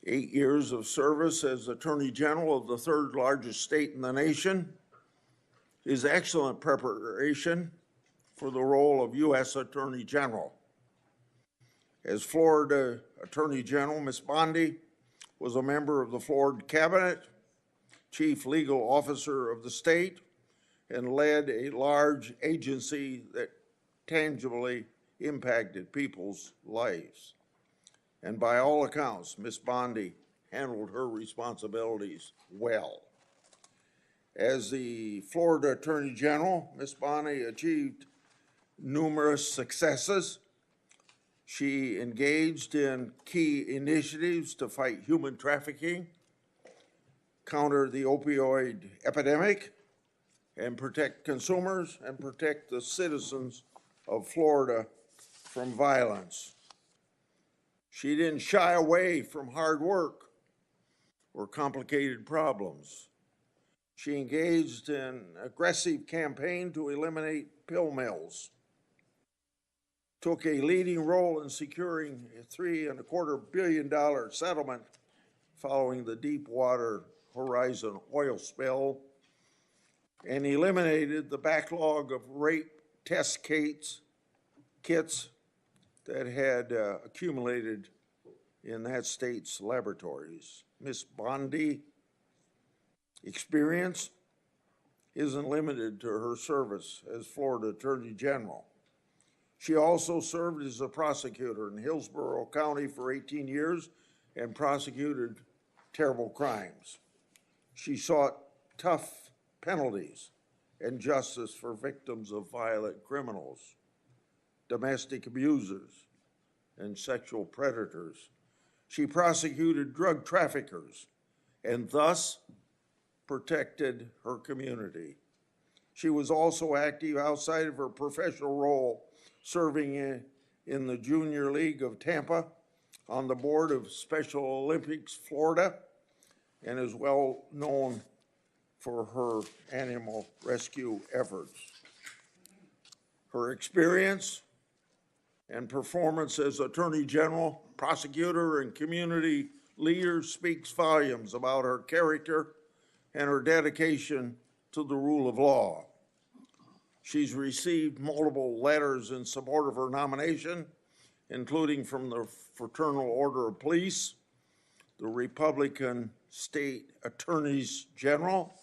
8 years of service as Attorney General of the third largest state in the nation, his excellent preparation for the role of U.S. Attorney General. As Florida Attorney General, Ms. Bondi was a member of the Florida Cabinet, Chief Legal Officer of the state, and led a large agency that tangibly impacted people's lives. And by all accounts, Ms. Bondi handled her responsibilities well. As the Florida Attorney General, Ms. Bondi achieved numerous successes. She engaged in key initiatives to fight human trafficking, counter the opioid epidemic, and protect consumers and protect the citizens of Florida from violence. She didn't shy away from hard work or complicated problems. She engaged in an aggressive campaign to eliminate pill mills, took a leading role in securing a $3.25 billion settlement following the Deepwater Horizon oil spill, and eliminated the backlog of rape test kits that had accumulated in that state's laboratories. Ms. Bondi experience isn't limited to her service as Florida Attorney General. She also served as a prosecutor in Hillsborough County for 18 years and prosecuted terrible crimes. She sought tough penalties and justice for victims of violent criminals, domestic abusers, and sexual predators. She prosecuted drug traffickers and thus protected her community. She was also active outside of her professional role, serving in the Junior League of Tampa, on the board of Special Olympics Florida, and is well known for her animal rescue efforts. Her experience and performance as Attorney General, prosecutor, and community leader speaks volumes about her character and her dedication to the rule of law. She's received multiple letters in support of her nomination, including from the Fraternal Order of Police, the Republican State Attorneys General,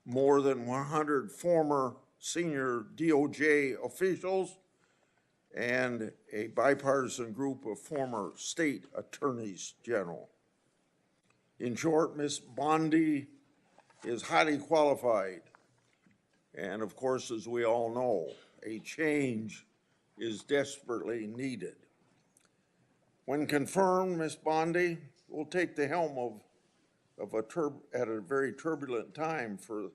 more than 100 former senior DOJ officials, and a bipartisan group of former state attorneys general. In short, Ms. Bondi is highly qualified, and of course, as we all know, a change is desperately needed. When confirmed, Ms. Bondi will take the helm at a very turbulent time for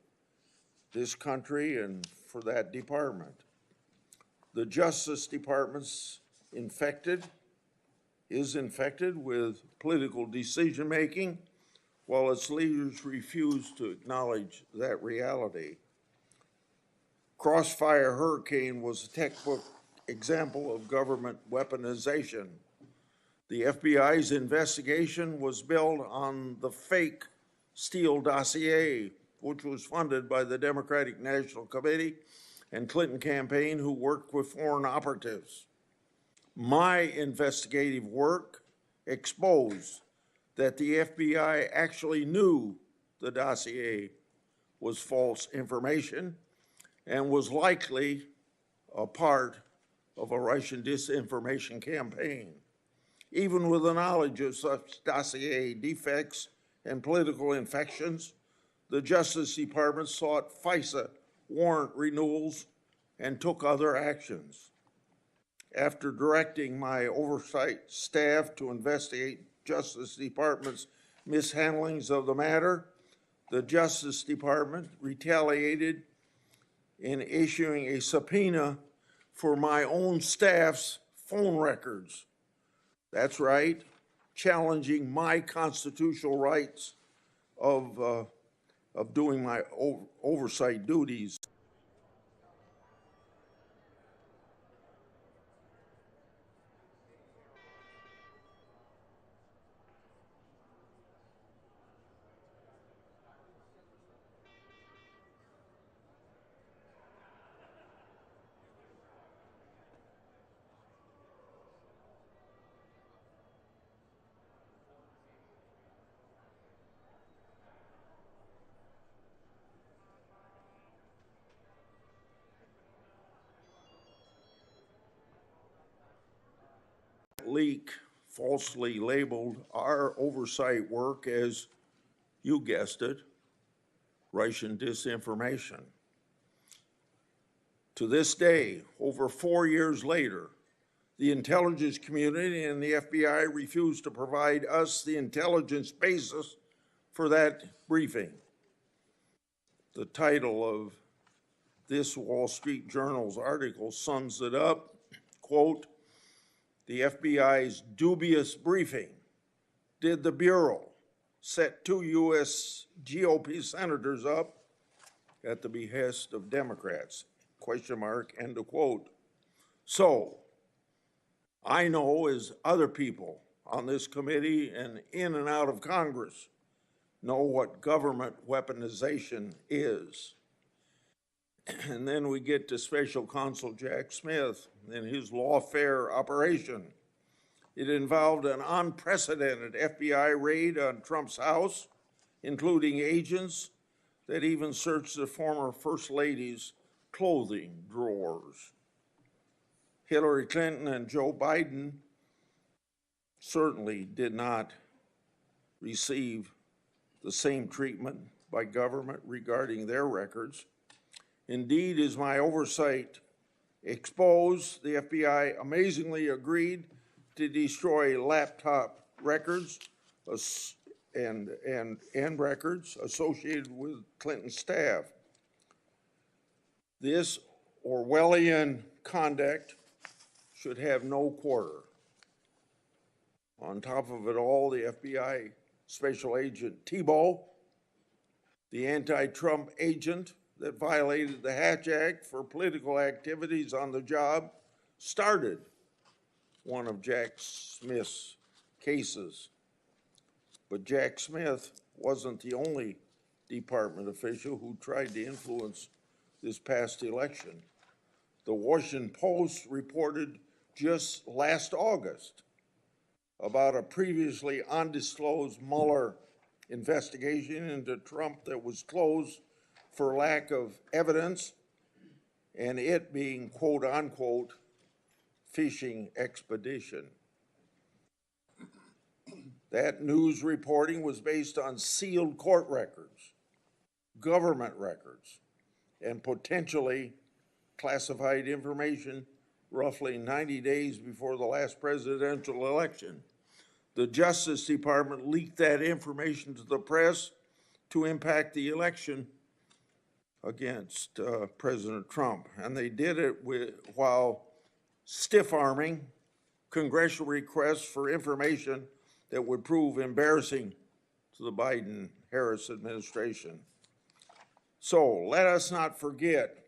this country and for that department. The Justice Department's is infected with political decision-making, while its leaders refuse to acknowledge that reality. Crossfire Hurricane was a textbook example of government weaponization. The FBI's investigation was built on the fake Steele dossier, which was funded by the Democratic National Committee and Clinton campaign, who worked with foreign operatives. My investigative work exposed that the FBI actually knew the dossier was false information and was likely a part of a Russian disinformation campaign. Even with the knowledge of such dossier defects and political infections, the Justice Department sought FISA warrant renewals and took other actions. After directing my oversight staff to investigate Justice Department's mishandlings of the matter, the Justice Department retaliated in issuing a subpoena for my own staff's phone records. That's right, challenging my constitutional rights of doing my oversight duties. leak falsely labeled our oversight work as, you guessed it, Russian disinformation. To this day, over 4 years later, the intelligence community and the FBI refused to provide us the intelligence basis for that briefing. The title of this Wall Street Journal's article sums it up, quote, "The FBI's dubious briefing. Did the Bureau set 2 U.S. GOP senators up at the behest of Democrats? Question mark, end of quote. So, I know, as other people on this committee and in and out of Congress know, what government weaponization is. And then we get to Special Counsel Jack Smith and his lawfare operation. It involved an unprecedented FBI raid on Trump's house, including agents that even searched the former First Lady's clothing drawers. Hillary Clinton and Joe Biden certainly did not receive the same treatment by government regarding their records. Indeed, as my oversight exposed, the FBI amazingly agreed to destroy laptop records and records associated with Clinton's staff. This Orwellian conduct should have no quarter. On top of it all, the FBI Special Agent Thibault, the anti-Trump agent that violated the Hatch Act for political activities on the job, started one of Jack Smith's cases. But Jack Smith wasn't the only department official who tried to influence this past election. The Washington Post reported just last August about a previously undisclosed Mueller investigation into Trump that was closed for lack of evidence, and it being, quote unquote, fishing expedition. That news reporting was based on sealed court records, government records, and potentially classified information roughly 90 days before the last presidential election. The Justice Department leaked that information to the press to impact the election against President Trump. And they did it while stiff-arming congressional requests for information that would prove embarrassing to the Biden-Harris administration. So let us not forget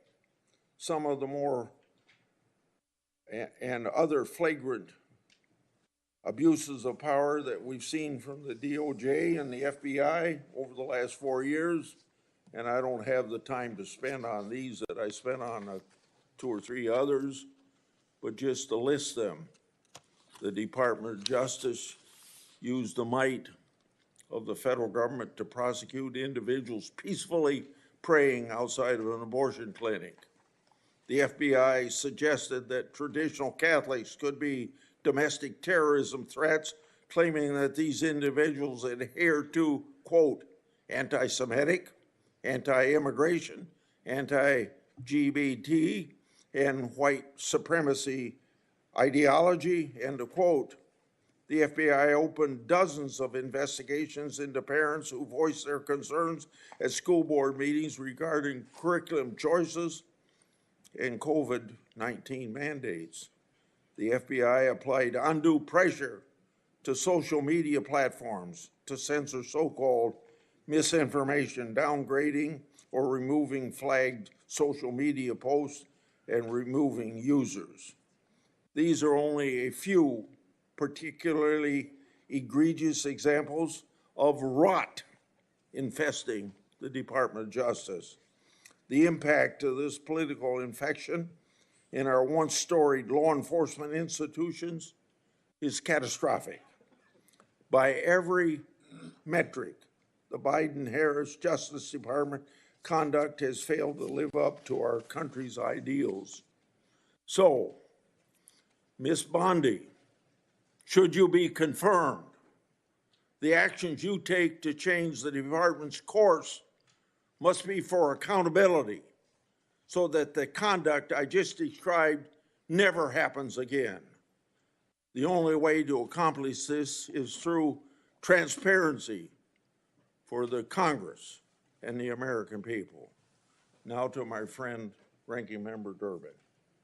some of the more and other flagrant abuses of power that we've seen from the DOJ and the FBI over the last 4 years. And I don't have the time to spend on these that I spent on 2 or 3 others, but just to list them. The Department of Justice used the might of the federal government to prosecute individuals peacefully praying outside of an abortion clinic. The FBI suggested that traditional Catholics could be domestic terrorism threats, claiming that these individuals adhere to, quote, anti-Semitic, anti-immigration, anti-LGBT, and white supremacy ideology, end of quote. The FBI opened dozens of investigations into parents who voiced their concerns at school board meetings regarding curriculum choices and COVID-19 mandates. The FBI applied undue pressure to social media platforms to censor so-called misinformation, downgrading or removing flagged social media posts and removing users. These are only a few particularly egregious examples of rot infesting the Department of Justice. The impact of this political infection in our once storied law enforcement institutions is catastrophic. By every metric, the Biden-Harris Justice Department conduct has failed to live up to our country's ideals. So, Ms. Bondi, Should you be confirmed, the actions you take to change the department's course must be for accountability so that the conduct I just described never happens again. The only way to accomplish this is through transparency for the Congress and the American people. Now to my friend, Ranking Member Durbin.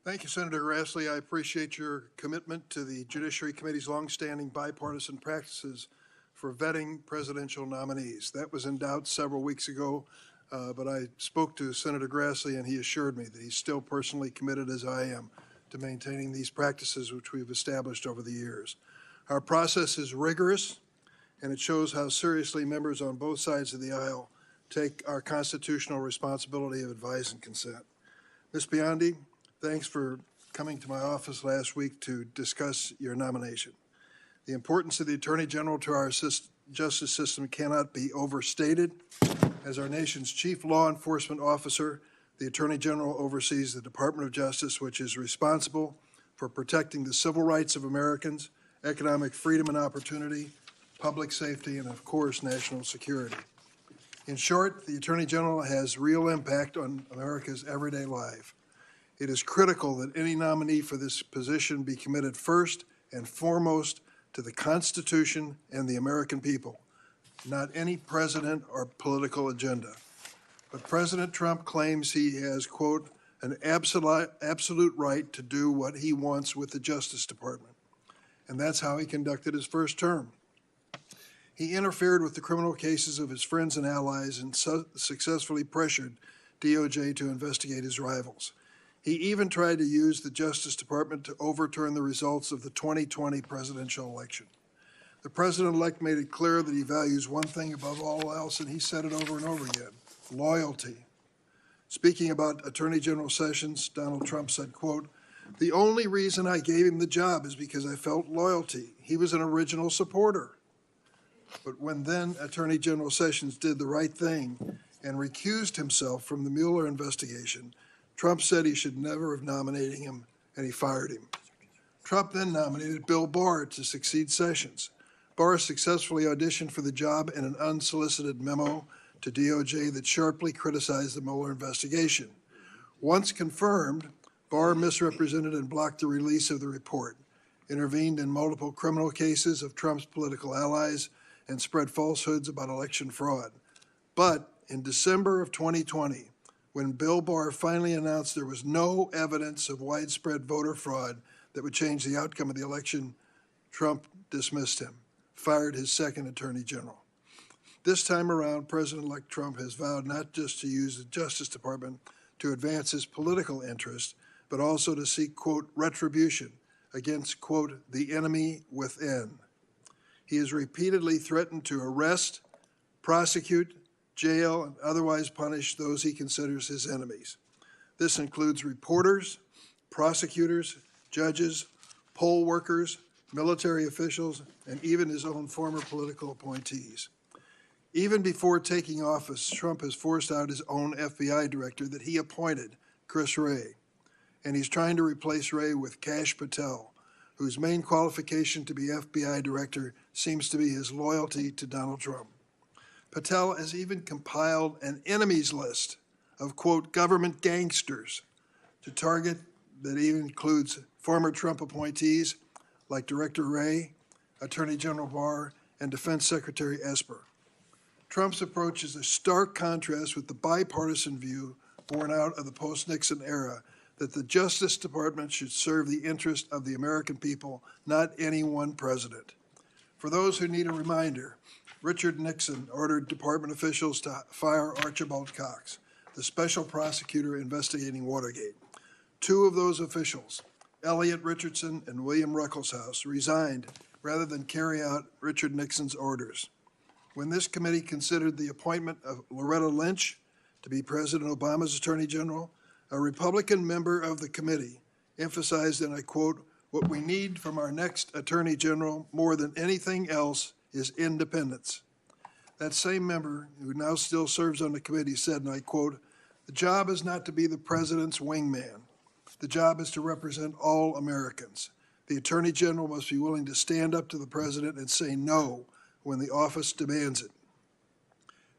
Thank you, Senator Grassley. I appreciate your commitment to the Judiciary Committee's longstanding bipartisan practices for vetting presidential nominees. That was in doubt several weeks ago, but I spoke to Senator Grassley and he assured me that he's still personally committed, as I am, to maintaining these practices which we've established over the years. Our process is rigorous, and it shows how seriously members on both sides of the aisle take our constitutional responsibility of advice and consent. Ms. Bondi, thanks for coming to my office last week to discuss your nomination. The importance of the Attorney General to our justice system cannot be overstated. As our nation's chief law enforcement officer, the Attorney General oversees the Department of Justice, which is responsible for protecting the civil rights of Americans, economic freedom and opportunity, public safety, and of course, national security. In short, the Attorney General has real impact on America's everyday life. It is critical that any nominee for this position be committed first and foremost to the Constitution and the American people, not any president or political agenda. But President Trump claims he has, quote, an absolute right to do what he wants with the Justice Department. And that's how he conducted his first term. He interfered with the criminal cases of his friends and allies and successfully pressured DOJ to investigate his rivals. He even tried to use the Justice Department to overturn the results of the 2020 presidential election. The president-elect made it clear that he values one thing above all else, and he said it over and over again: loyalty. Speaking about Attorney General Sessions, Donald Trump said, quote, "The only reason I gave him the job is because I felt loyalty. He was an original supporter." But when then Attorney General Sessions did the right thing and recused himself from the Mueller investigation, Trump said he should never have nominated him, and he fired him. Trump then nominated Bill Barr to succeed Sessions. Barr successfully auditioned for the job in an unsolicited memo to DOJ that sharply criticized the Mueller investigation. Once confirmed, Barr misrepresented and blocked the release of the report, intervened in multiple criminal cases of Trump's political allies, and spread falsehoods about election fraud. But in December of 2020, when Bill Barr finally announced there was no evidence of widespread voter fraud that would change the outcome of the election, Trump dismissed him, fired his second Attorney General. This time around, President-elect Trump has vowed not just to use the Justice Department to advance his political interests, but also to seek, quote, retribution against, quote, the enemy within. He has repeatedly threatened to arrest, prosecute, jail, and otherwise punish those he considers his enemies. This includes reporters, prosecutors, judges, poll workers, military officials, and even his own former political appointees. Even before taking office, Trump has forced out his own FBI director that he appointed, Chris Wray, and he's trying to replace Wray with Kash Patel, whose main qualification to be FBI director seems to be his loyalty to Donald Trump. Patel has even compiled an enemies list of, quote, government gangsters to target that even includes former Trump appointees like Director Wray, Attorney General Barr, and Defense Secretary Esper. Trump's approach is a stark contrast with the bipartisan view born out of the post-Nixon era that the Justice Department should serve the interest of the American people, not any one president. For those who need a reminder, Richard Nixon ordered department officials to fire Archibald Cox, the special prosecutor investigating Watergate. Two of those officials, Elliot Richardson and William Ruckelshaus, resigned rather than carry out Richard Nixon's orders. When this committee considered the appointment of Loretta Lynch to be President Obama's Attorney General, a Republican member of the committee emphasized, and I quote, "What we need from our next Attorney General more than anything else is independence." That same member, who now still serves on the committee, said, and I quote, "The job is not to be the president's wingman. The job is to represent all Americans. The Attorney General must be willing to stand up to the President and say no when the office demands it.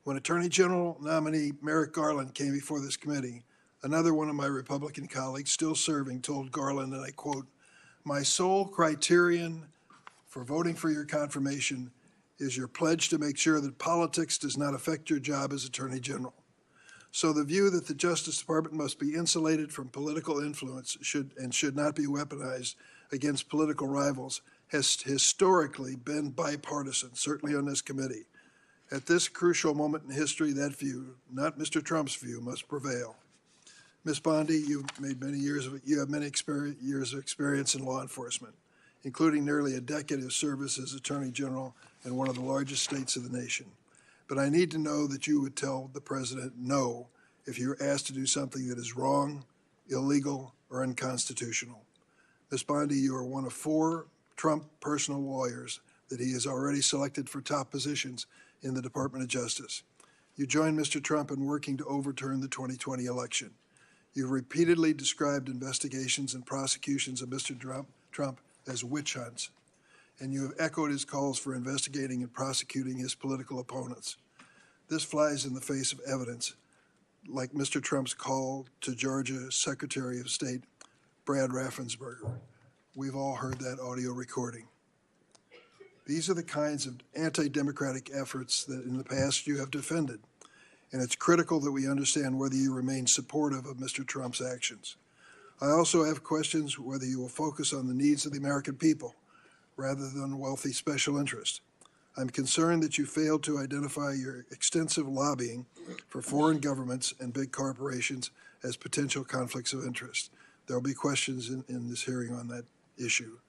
When Attorney General nominee Merrick Garland came before this committee, another one of my Republican colleagues still serving told Garland, and I quote, "My sole criterion for voting for your confirmation is your pledge to make sure that politics does not affect your job as Attorney General." So the view that the Justice Department must be insulated from political influence should not be weaponized against political rivals has historically been bipartisan, certainly on this committee. At this crucial moment in history, that view, not Mr. Trump's view, must prevail. Ms. Bondi, you have many years of experience in law enforcement, including nearly a decade of service as Attorney General in one of the largest states of the nation. But I need to know that you would tell the President no if you're asked to do something that is wrong, illegal, or unconstitutional. Ms. Bondi, you are one of 4 Trump personal lawyers that he has already selected for top positions in the Department of Justice. You joined Mr. Trump in working to overturn the 2020 election. You've repeatedly described investigations and prosecutions of Mr. Trump as witch hunts, and you have echoed his calls for investigating and prosecuting his political opponents. This flies in the face of evidence, like Mr. Trump's call to Georgia Secretary of State Brad Raffensperger. We've all heard that audio recording. These are the kinds of anti-democratic efforts that in the past you have defended, and it's critical that we understand whether you remain supportive of Mr. Trump's actions. I also have questions whether you will focus on the needs of the American people rather than wealthy special interests. I'm concerned that you failed to identify your extensive lobbying for foreign governments and big corporations as potential conflicts of interest. There will be questions in this hearing on that issue.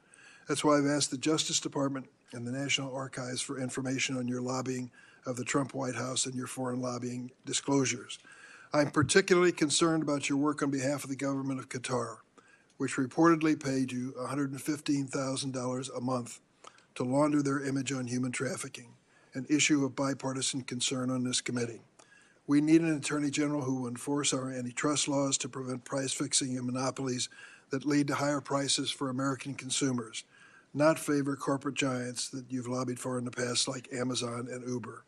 That's why I've asked the Justice Department and the National Archives for information on your lobbying of the Trump White House and your foreign lobbying disclosures. I'm particularly concerned about your work on behalf of the government of Qatar, which reportedly paid you $115,000 a month to launder their image on human trafficking, an issue of bipartisan concern on this committee. We need an Attorney General who will enforce our antitrust laws to prevent price fixing and monopolies that lead to higher prices for American consumers, not favor corporate giants that you've lobbied for in the past like Amazon and Uber.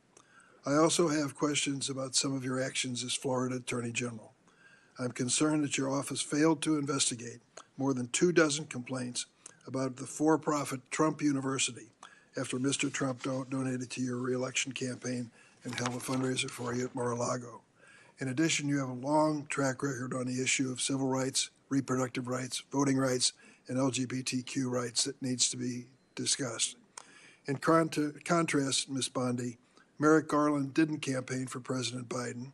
I also have questions about some of your actions as Florida Attorney General. I'm concerned that your office failed to investigate more than 24 complaints about the for-profit Trump University after Mr. Trump donated to your reelection campaign and held a fundraiser for you at Mar-a-Lago. In addition, you have a long track record on the issue of civil rights, reproductive rights, voting rights, and LGBTQ rights that needs to be discussed. In contrast, Ms. Bondi, Merrick Garland didn't campaign for President Biden,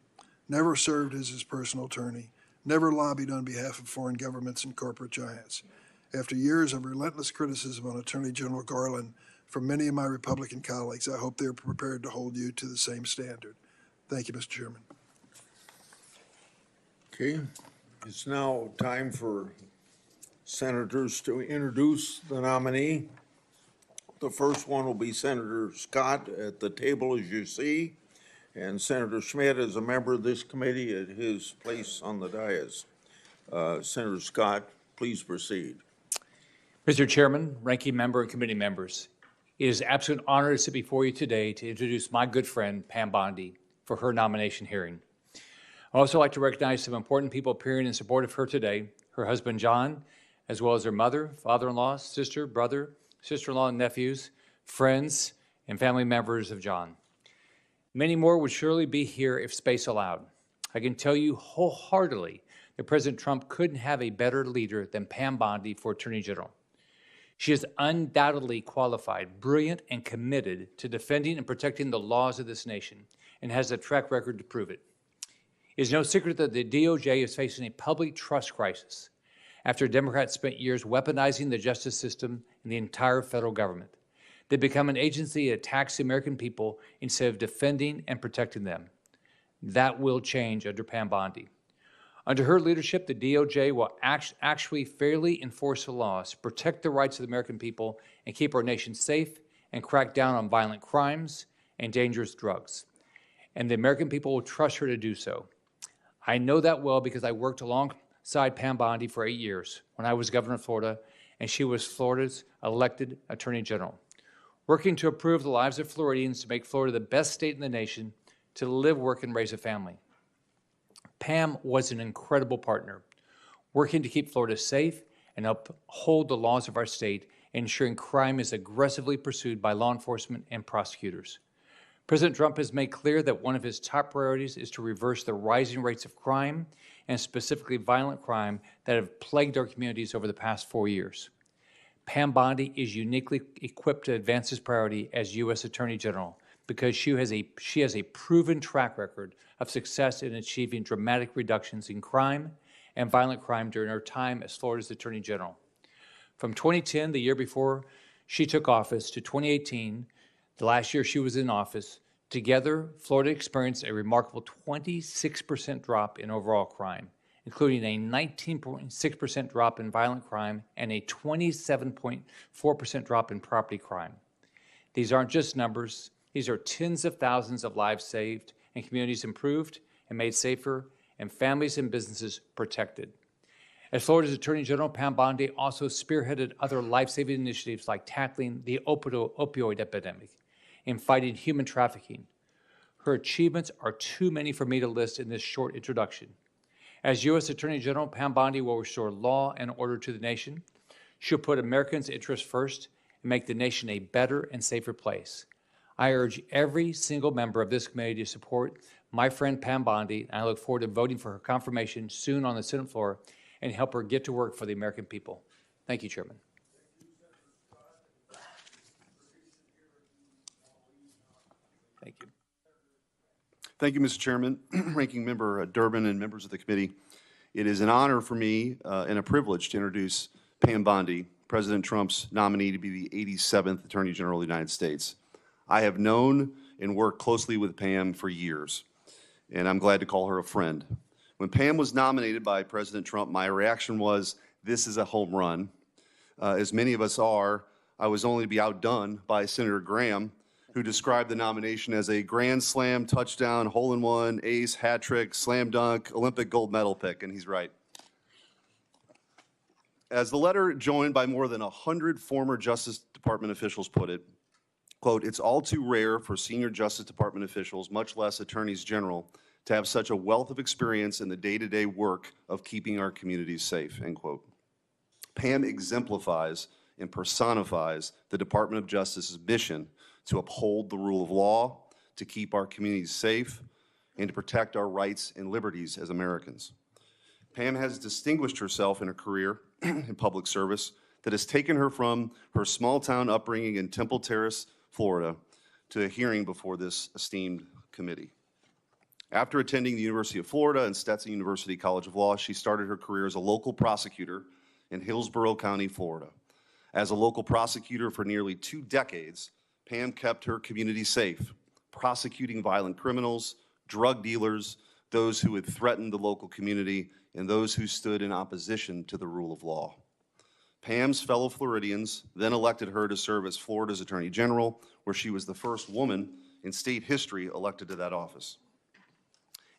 never served as his personal attorney, never lobbied on behalf of foreign governments and corporate giants. After years of relentless criticism on Attorney General Garland from many of my Republican colleagues, I hope they're prepared to hold you to the same standard. Thank you, Mr. Chairman. Okay, it's now time for senators to introduce the nominee. The first one will be Senator Scott at the table, as you see, and Senator Schmidt is a member of this committee at his place on the dais. Senator Scott, please proceed. Mr. Chairman, ranking member, and committee members, it is an absolute honor to sit before you today to introduce my good friend, Pam Bondi, for her nomination hearing. I'd also like to recognize some important people appearing in support of her today, her husband, John, as well as her mother, father-in-law, sister, brother, sister-in-law, and nephews, friends, and family members of John. Many more would surely be here if space allowed. I can tell you wholeheartedly that President Trump couldn't have a better leader than Pam Bondi for Attorney General. She is undoubtedly qualified, brilliant, and committed to defending and protecting the laws of this nation, and has a track record to prove it. It is no secret that the DOJ is facing a public trust crisis after Democrats spent years weaponizing the justice system and the entire federal government. They become an agency that attacks the American people instead of defending and protecting them. That will change under Pam Bondi. Under her leadership, the DOJ will actually fairly enforce the laws, protect the rights of the American people, and keep our nation safe and crack down on violent crimes and dangerous drugs. And the American people will trust her to do so. I know that well because I worked alongside Pam Bondi for 8 years when I was governor of Florida and she was Florida's elected Attorney General, working to improve the lives of Floridians to make Florida the best state in the nation to live, work, and raise a family. Pam was an incredible partner, working to keep Florida safe and uphold the laws of our state, ensuring crime is aggressively pursued by law enforcement and prosecutors. President Trump has made clear that one of his top priorities is to reverse the rising rates of crime, and specifically violent crime, that have plagued our communities over the past 4 years. Pam Bondi is uniquely equipped to advance this priority as U.S. Attorney General because she has a proven track record of success in achieving dramatic reductions in crime and violent crime during her time as Florida's Attorney General. From 2010, the year before she took office, to 2018, the last year she was in office, together, Florida experienced a remarkable 26% drop in overall crime, including a 19.6% drop in violent crime and a 27.4% drop in property crime. These aren't just numbers. These are tens of thousands of lives saved and communities improved and made safer and families and businesses protected. As Florida's Attorney General, Pam Bondi also spearheaded other life-saving initiatives like tackling the opioid epidemic and fighting human trafficking. Her achievements are too many for me to list in this short introduction. As U.S. Attorney General, Pam Bondi will restore law and order to the nation. She'll put Americans' interests first and make the nation a better and safer place. I urge every single member of this committee to support my friend Pam Bondi, and I look forward to voting for her confirmation soon on the Senate floor and help her get to work for the American people. Thank you, Chairman. Thank you. Thank you, Mr. Chairman, Ranking Member Durbin, and members of the committee. It is an honor for me and a privilege to introduce Pam Bondi, President Trump's nominee to be the 87th Attorney General of the United States. I have known and worked closely with Pam for years, and I'm glad to call her a friend. When Pam was nominated by President Trump, my reaction was, this is a home run. As many of us are, I was only to be outdone by Senator Graham, who described the nomination as a grand slam, touchdown, hole-in-one, ace, hat trick, slam dunk, Olympic gold medal pick, and he's right. As the letter joined by more than 100 former Justice Department officials put it, quote, it's all too rare for senior Justice Department officials, much less attorneys general, to have such a wealth of experience in the day-to-day work of keeping our communities safe, end quote. Pam exemplifies and personifies the Department of Justice's mission to uphold the rule of law, to keep our communities safe, and to protect our rights and liberties as Americans. Pam has distinguished herself in her career in public service that has taken her from her small-town upbringing in Temple Terrace, Florida, to a hearing before this esteemed committee. After attending the University of Florida and Stetson University College of Law, she started her career as a local prosecutor in Hillsborough County, Florida. As a local prosecutor for nearly 2 decades, Pam kept her community safe, prosecuting violent criminals, drug dealers, those who had threatened the local community, and those who stood in opposition to the rule of law. Pam's fellow Floridians then elected her to serve as Florida's Attorney General, where she was the first woman in state history elected to that office.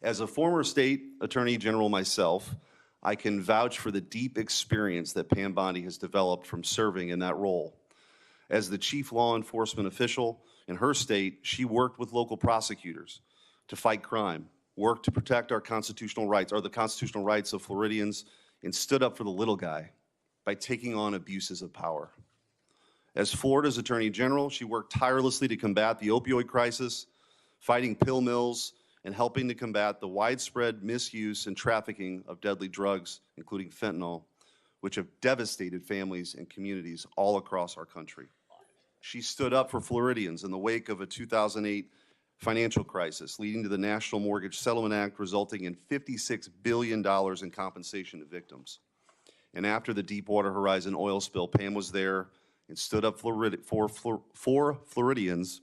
As a former state attorney general myself, I can vouch for the deep experience that Pam Bondi has developed from serving in that role. As the chief law enforcement official in her state, she worked with local prosecutors to fight crime, worked to protect our constitutional rights, or the constitutional rights of Floridians, and stood up for the little guy by taking on abuses of power. As Florida's Attorney General, she worked tirelessly to combat the opioid crisis, fighting pill mills, and helping to combat the widespread misuse and trafficking of deadly drugs, including fentanyl, which have devastated families and communities all across our country. She stood up for Floridians in the wake of a 2008 financial crisis, leading to the National Mortgage Settlement Act, resulting in $56 billion in compensation to victims. And after the Deepwater Horizon oil spill, Pam was there and stood up for Floridians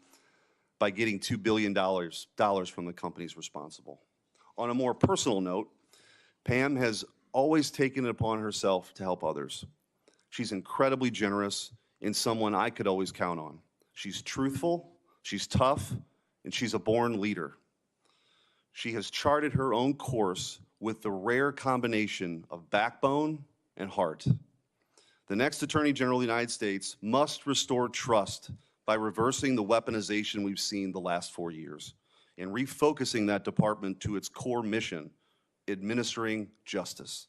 by getting $2 billion from the companies responsible. On a more personal note, Pam has always taken it upon herself to help others. She's incredibly generous and someone I could always count on. She's truthful, she's tough, and she's a born leader. She has charted her own course with the rare combination of backbone and heart. The next Attorney General of the United States must restore trust by reversing the weaponization we've seen the last 4 years and refocusing that department to its core mission, administering justice.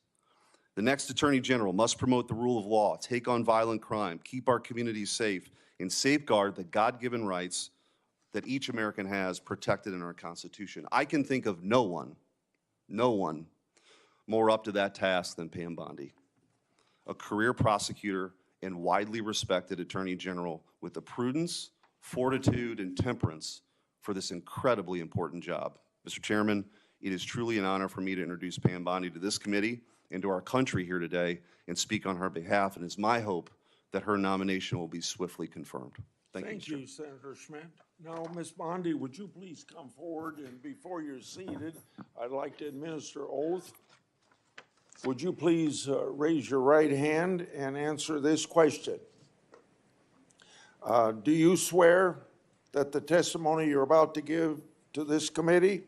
The next Attorney General must promote the rule of law, take on violent crime, keep our communities safe, and safeguard the God-given rights that each American has protected in our Constitution. I can think of no one more up to that task than Pam Bondi, a career prosecutor and widely respected Attorney General with the prudence, fortitude, and temperance for this incredibly important job. Mr. Chairman, it is truly an honor for me to introduce Pam Bondi to this committee and to our country here today and speak on her behalf, and it's my hope that her nomination will be swiftly confirmed. Thank you, Mr. Thank you, Senator Schmidt. Now, Ms. Bondi, would you please come forward, and before you're seated, I'd like to administer oath. Would you please raise your right hand and answer this question? Do you swear that the testimony you're about to give to this committee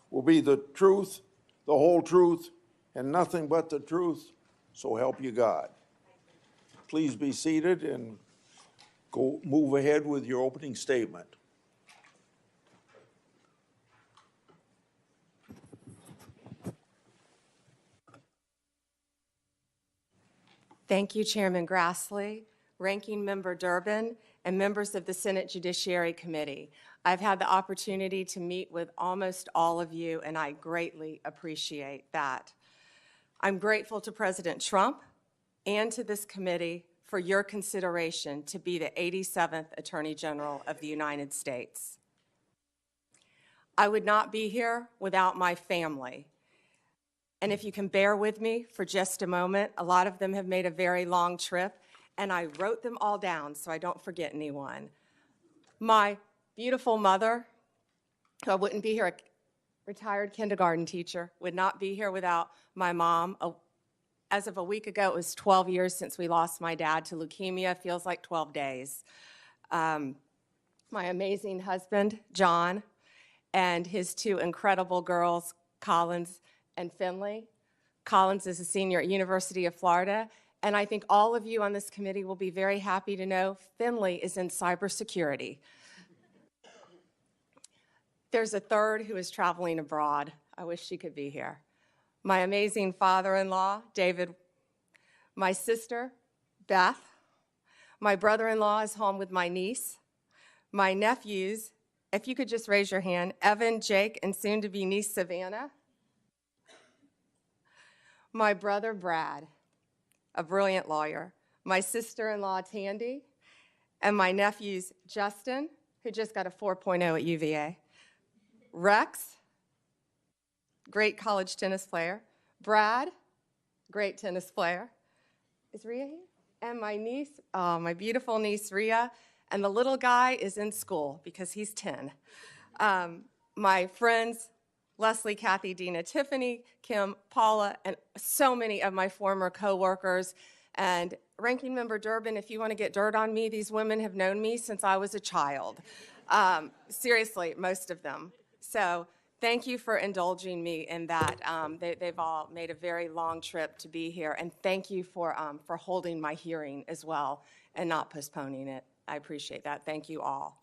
will be the truth, the whole truth, and nothing but the truth, so help you God? Please be seated and move ahead with your opening statement. Thank you, Chairman Grassley, Ranking Member Durbin, and members of the Senate Judiciary Committee. I've had the opportunity to meet with almost all of you, and I greatly appreciate that. I'm grateful to President Trump and to this committee for your consideration to be the 87th Attorney General of the United States. I would not be here without my family. And if you can bear with me for just a moment, a lot of them have made a very long trip, and I wrote them all down so I don't forget anyone. My beautiful mother, who I wouldn't be here, a retired kindergarten teacher, would not be here without my mom. As of a week ago, it was 12 years since we lost my dad to leukemia. Feels like 12 days. My amazing husband, John, and his two incredible girls, Collins and Finley. Collins is a senior at University of Florida, and I think all of you on this committee will be very happy to know Finley is in cybersecurity. There's a third who is traveling abroad. I wish she could be here. My amazing father-in-law, David, my sister, Beth, my brother-in-law is home with my niece, my nephews, if you could just raise your hand, Evan, Jake, and soon-to-be niece Savannah, my brother, Brad, a brilliant lawyer, my sister-in-law, Tandy, and my nephews, Justin, who just got a 4.0 at UVA, Rex, great college tennis player, Brad, great tennis player. Is Rhea here? And my niece, my beautiful niece, Rhea, and the little guy is in school because he's 10. My friends, Leslie, Kathy, Dina, Tiffany, Kim, Paula, and so many of my former coworkers. And Ranking Member Durbin, if you want to get dirt on me, these women have known me since I was a child. Seriously, most of them. So thank you for indulging me in that. They've all made a very long trip to be here, and thank you for holding my hearing as well and not postponing it. I appreciate that. Thank you all.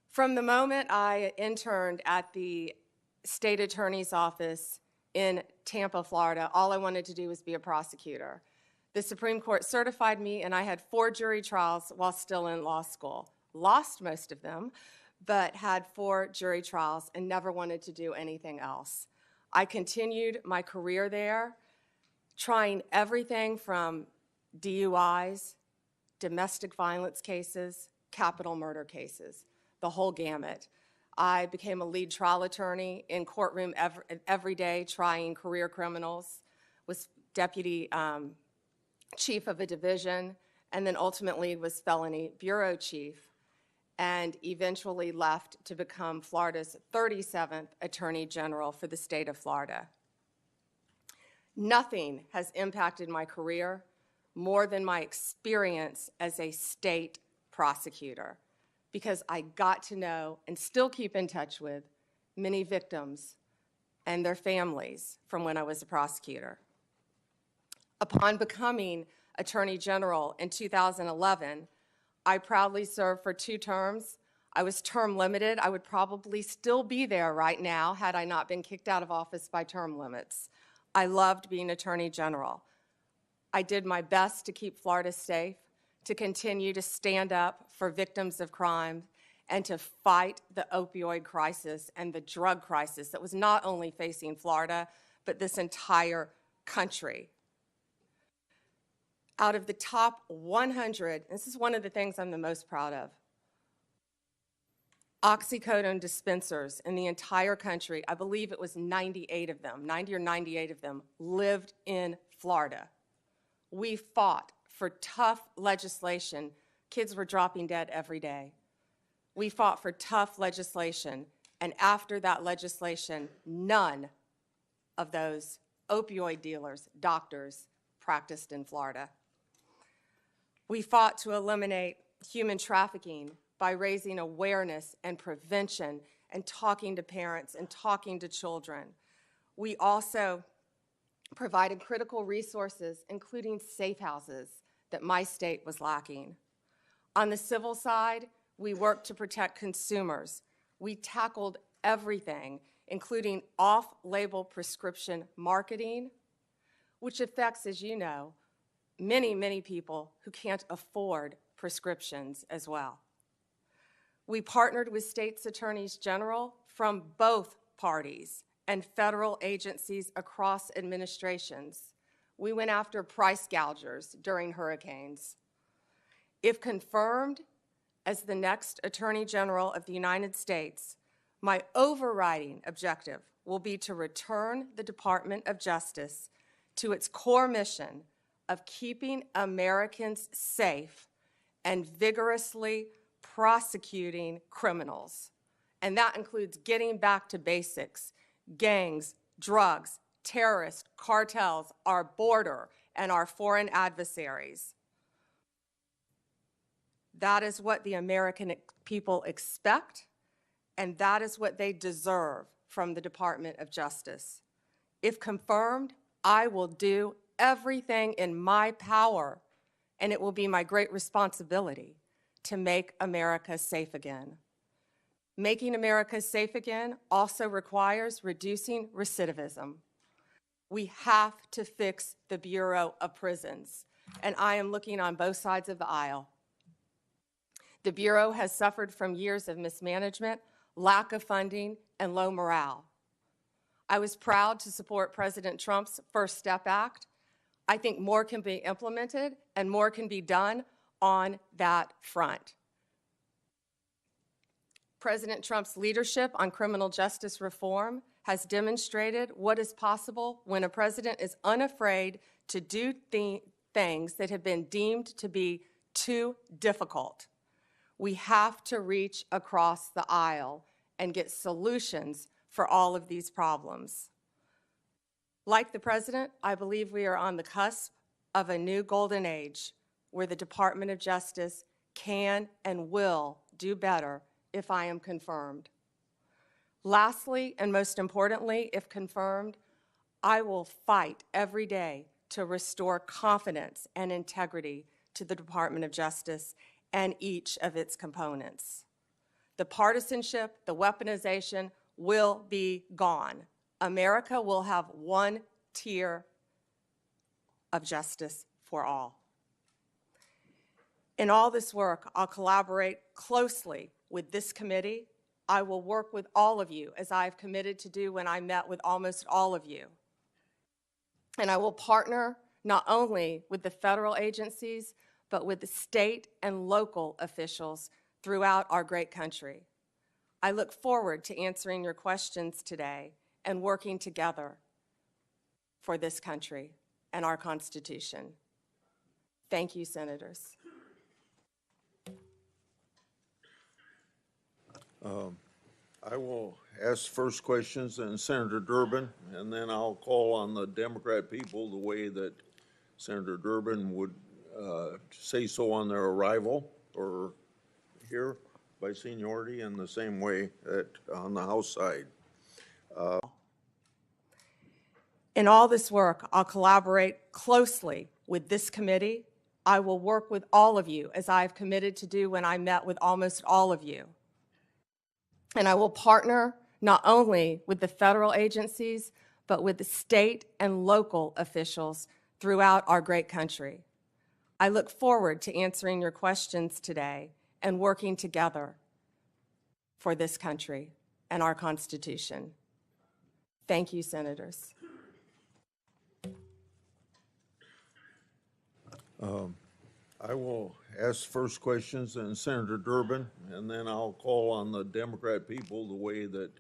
From the moment I interned at the state attorney's office in Tampa, Florida, all I wanted to do was be a prosecutor. The Supreme Court certified me, and I had 4 jury trials while still in law school. Lost most of them, but had 4 jury trials and never wanted to do anything else. I continued my career there, trying everything from DUIs, domestic violence cases, capital murder cases, the whole gamut. I became a lead trial attorney in courtroom every day trying career criminals, was deputy chief of a division, and then ultimately was felony bureau chief, and eventually left to become Florida's 37th Attorney General for the state of Florida. Nothing has impacted my career more than my experience as a state prosecutor, because I got to know and still keep in touch with many victims and their families from when I was a prosecutor. Upon becoming Attorney General in 2011, I proudly served for 2 terms. I was term limited. I would probably still be there right now had I not been kicked out of office by term limits. I loved being Attorney General. I did my best to keep Florida safe, to continue to stand up for victims of crime, and to fight the opioid crisis and the drug crisis that was not only facing Florida, but this entire country. Out of the top 100, this is one of the things I'm the most proud of, oxycodone dispensers in the entire country, I believe it was 98 of them, 90 or 98 of them, lived in Florida. We fought for tough legislation. Kids were dropping dead every day. We fought for tough legislation, and after that legislation, none of those opioid dealers, doctors, practiced in Florida. We fought to eliminate human trafficking by raising awareness and prevention and talking to parents and talking to children. We also provided critical resources, including safe houses, that my state was lacking. On the civil side, we worked to protect consumers. We tackled everything, including off-label prescription marketing, which affects, as you know, many, many people who can't afford prescriptions as well. We partnered with states' attorneys general from both parties and federal agencies across administrations. We went after price gougers during hurricanes. If confirmed as the next Attorney General of the United States, my overriding objective will be to return the Department of Justice to its core mission of keeping Americans safe and vigorously prosecuting criminals. And that includes getting back to basics: gangs, drugs, terrorists, cartels, our border, and our foreign adversaries. That is what the American people expect, and that is what they deserve from the Department of Justice. If confirmed, I will do everything in my power, and it will be my great responsibility to make America safe again. Making America safe again also requires reducing recidivism. We have to fix the Bureau of Prisons, and I am looking on both sides of the aisle. The Bureau has suffered from years of mismanagement, lack of funding, and low morale. I was proud to support President Trump's First Step Act. I think more can be implemented and more can be done on that front. President Trump's leadership on criminal justice reform has demonstrated what is possible when a president is unafraid to do things that have been deemed to be too difficult. We have to reach across the aisle and get solutions for all of these problems. Like the president, I believe we are on the cusp of a new golden age where the Department of Justice can and will do better if I am confirmed. Lastly, and most importantly, if confirmed, I will fight every day to restore confidence and integrity to the Department of Justice and each of its components. The partisanship, the weaponization will be gone. America will have one tier of justice for all. In all this work, I'll collaborate closely with this committee. I will work with all of you, as I've committed to do when I met with almost all of you. And I will partner not only with the federal agencies, but with the state and local officials throughout our great country. I look forward to answering your questions today and working together for this country and our Constitution. Thank you, Senators. I will ask first questions, and Senator Durbin, and then I'll call on the Democrat people the way that Senator Durbin would say so on their arrival or here by seniority, and the same way that on the House side. In all this work, I'll collaborate closely with this committee. I will work with all of you, as I have committed to do when I met with almost all of you. And I will partner not only with the federal agencies, but with the state and local officials throughout our great country. I look forward to answering your questions today and working together for this country and our Constitution. Thank you, Senators. I will ask first questions, and Senator Durbin, and then I'll call on the Democrat people the way that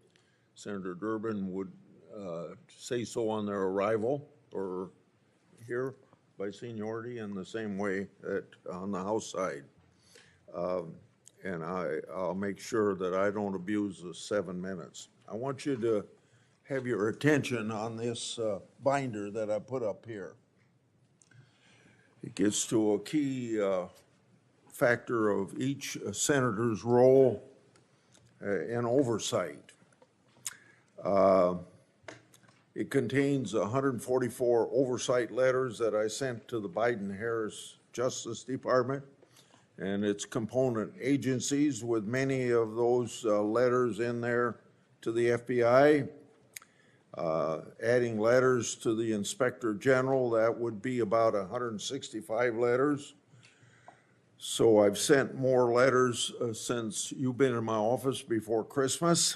Senator Durbin would say so on their arrival or here by seniority, in the same way that on the House side. And I'll make sure that I don't abuse the 7 minutes. I want you to have your attention on this binder that I put up here. It gets to a key factor of each senator's role in oversight. It contains 144 oversight letters that I sent to the Biden-Harris Justice Department and its component agencies, with many of those letters in there to the FBI. Adding letters to the Inspector General, that would be about 165 letters. So I've sent more letters since you've been in my office before Christmas.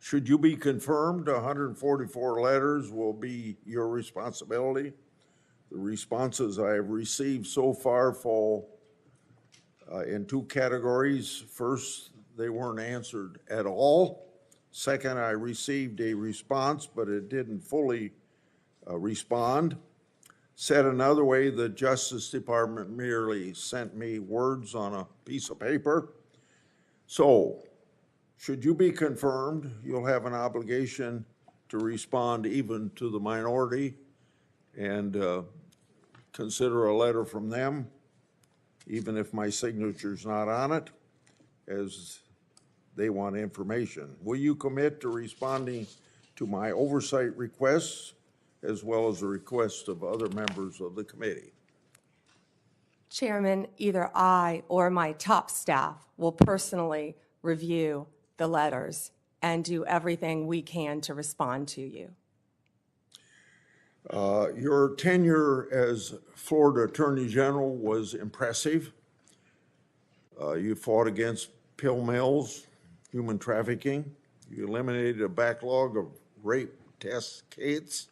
Should you be confirmed, 144 letters will be your responsibility. The responses I have received so far fall in two categories. First, they weren't answered at all. Second, I received a response, but it didn't fully respond. Said another way, the Justice Department merely sent me words on a piece of paper. So, should you be confirmed, you'll have an obligation to respond even to the minority and consider a letter from them, even if my signature's not on it, as they want information. Will you commit to responding to my oversight requests as well as the requests of other members of the committee? Chairman, either I or my top staff will personally review the letters and do everything we can to respond to you. Your tenure as Florida Attorney General was impressive. You fought against pill mills, human trafficking. You eliminated a backlog of rape test kits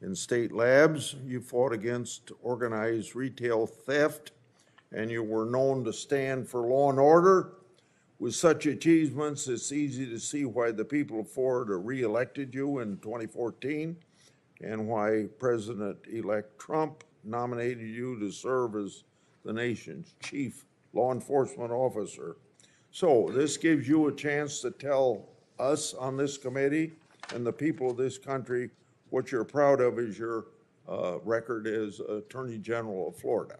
in state labs. You fought against organized retail theft, and you were known to stand for law and order. With such achievements, it's easy to see why the people of Florida re-elected you in 2014 and why President-elect Trump nominated you to serve as the nation's chief law enforcement officer. So this gives you a chance to tell us on this committee and the people of this country what you're proud of as your record as Attorney General of Florida.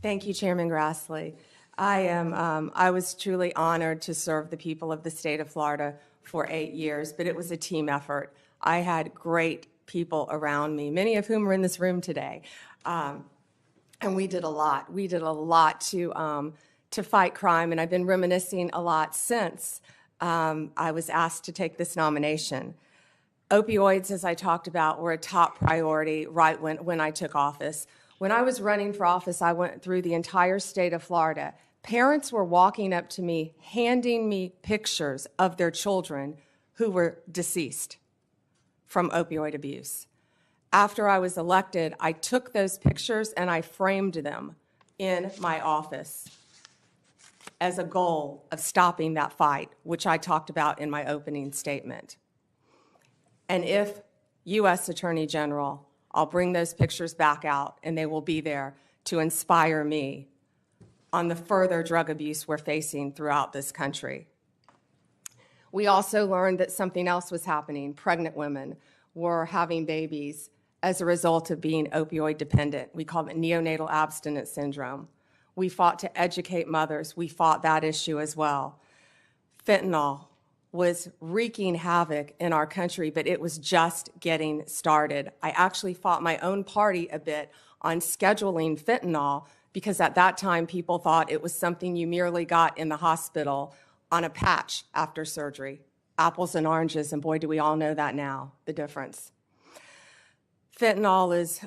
Thank you, Chairman Grassley. I was truly honored to serve the people of the state of Florida for 8 years, but it was a team effort. I had great people around me, many of whom are in this room today. And we did a lot. We did a lot to fight crime, and I've been reminiscing a lot since I was asked to take this nomination. Opioids, as I talked about, were a top priority right when I took office. When I was running for office, I went through the entire state of Florida. Parents were walking up to me, handing me pictures of their children who were deceased from opioid abuse. After I was elected, I took those pictures and I framed them in my office as a goal of stopping that fight, which I talked about in my opening statement. And if U.S. Attorney General, I'll bring those pictures back out, and they will be there to inspire me on the further drug abuse we're facing throughout this country. We also learned that something else was happening. Pregnant women were having babies as a result of being opioid dependent. We call it neonatal abstinence syndrome. We fought to educate mothers. We fought that issue as well. Fentanyl was wreaking havoc in our country, but it was just getting started. I actually fought my own party a bit on scheduling fentanyl because at that time people thought it was something you merely got in the hospital on a patch after surgery. Apples and oranges, and boy, do we all know that now, the difference. Fentanyl is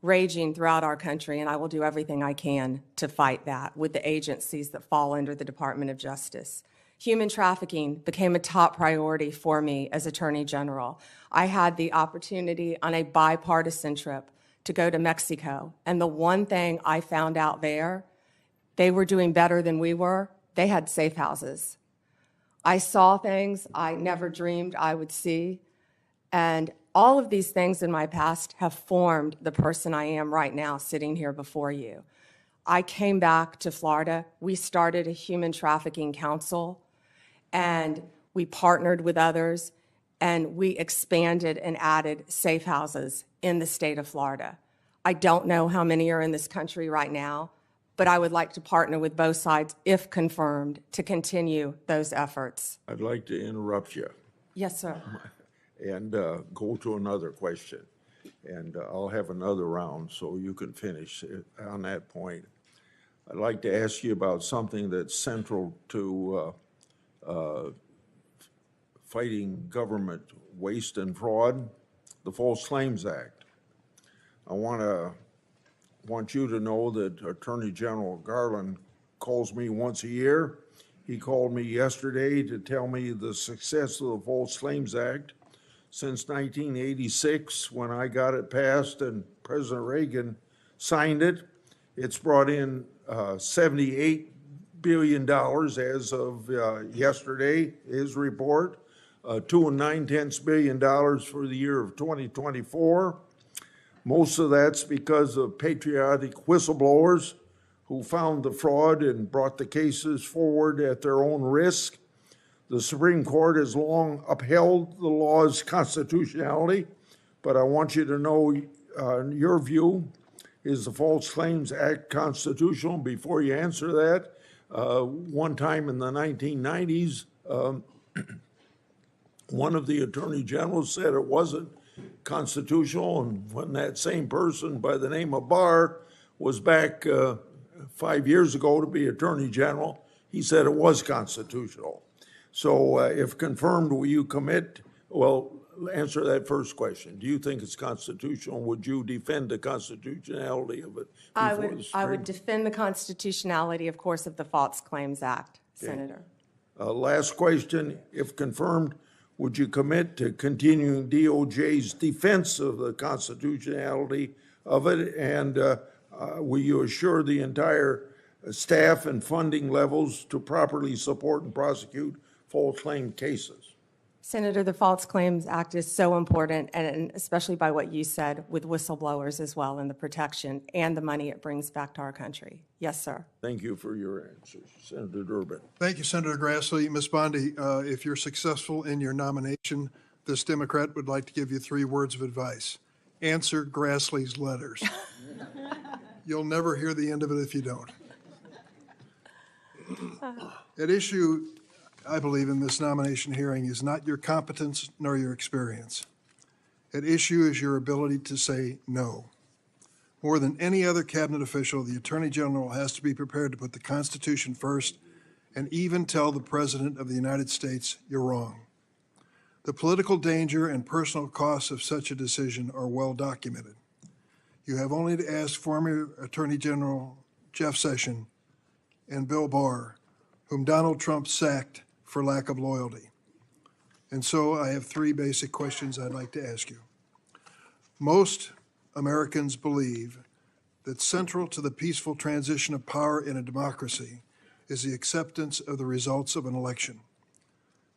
raging throughout our country, and I will do everything I can to fight that with the agencies that fall under the Department of Justice. Human trafficking became a top priority for me as Attorney General. I had the opportunity on a bipartisan trip to go to Mexico, and the one thing I found out there, they were doing better than we were. They had safe houses. I saw things I never dreamed I would see, and all of these things in my past have formed the person I am right now sitting here before you. I came back to Florida. We started a human trafficking council, and we partnered with others, and we expanded and added safe houses in the state of Florida. I don't know how many are in this country right now, but I would like to partner with both sides, if confirmed, to continue those efforts. I'd like to interrupt you Yes, sir. and go to another question. And I'll have another round so you can finish on that point. I'd like to ask you about something that's central to fighting government waste and fraud, the False Claims Act. I want you to know that Attorney General Garland calls me once a year. He called me yesterday to tell me the success of the False Claims Act. Since 1986, when I got it passed and President Reagan signed it, it's brought in $78 billion as of yesterday, his report, $2.9 billion for the year of 2024. Most of that's because of patriotic whistleblowers who found the fraud and brought the cases forward at their own risk. The Supreme Court has long upheld the law's constitutionality, but I want you to know your view. Is the False Claims Act constitutional? Before you answer that, one time in the 1990s, one of the attorney generals said it wasn't constitutional, and when that same person by the name of Barr was back 5 years ago to be attorney general, he said it was constitutional. So if confirmed, will you commit? Well, answer that first question. Do you think it's constitutional? Would you defend the constitutionality of it? I would defend the constitutionality, of course, of the False Claims Act, Senator. Last question, if confirmed, would you commit to continuing DOJ's defense of the constitutionality of it? And will you assure the entire staff and funding levels to properly support and prosecute false claim cases? Senator, the False Claims Act is so important, and especially by what you said with whistleblowers as well, and the protection and the money it brings back to our country. Yes, sir. Thank you for your answers. Senator Durbin. Thank you, Senator Grassley. Ms. Bondi, if you're successful in your nomination, this Democrat would like to give you 3 words of advice. Answer Grassley's letters. You'll never hear the end of it if you don't. At issue, I believe, in this nomination hearing is not your competence nor your experience. At issue is your ability to say no. More than any other cabinet official, the Attorney General has to be prepared to put the Constitution first and even tell the President of the United States you're wrong. The political danger and personal costs of such a decision are well documented. You have only to ask former Attorney General Jeff Sessions and Bill Barr, whom Donald Trump sacked for lack of loyalty. And so I have 3 basic questions I'd like to ask you. Most Americans believe that central to the peaceful transition of power in a democracy is the acceptance of the results of an election.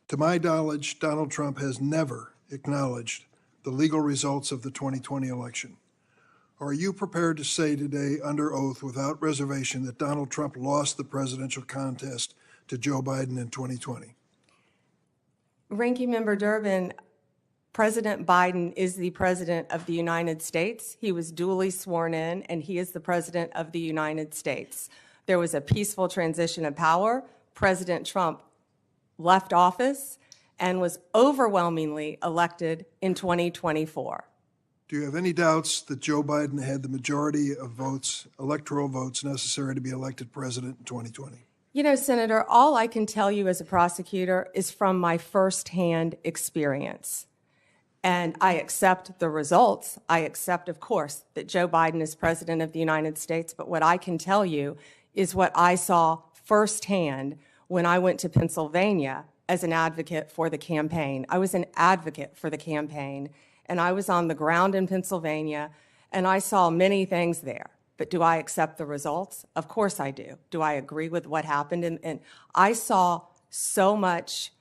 To my knowledge, Donald Trump has never acknowledged the legal results of the 2020 election. Are you prepared to say today under oath without reservation that Donald Trump lost the presidential contest to Joe Biden in 2020? Ranking Member Durbin, President Biden is the President of the United States. He was duly sworn in, and he is the President of the United States. There was a peaceful transition of power. President Trump left office, and was overwhelmingly elected in 2024. Do you have any doubts that Joe Biden had the majority of votes, electoral votes necessary to be elected president in 2020? You know, Senator, all I can tell you as a prosecutor is from my firsthand experience. And I accept the results. I accept, of course, that Joe Biden is president of the United States. But what I can tell you is what I saw firsthand when I went to Pennsylvania as an advocate for the campaign. I was an advocate for the campaign, and I was on the ground in Pennsylvania, and I saw many things there. But do I accept the results? Of course I do. Do I agree with what happened? And I saw so much.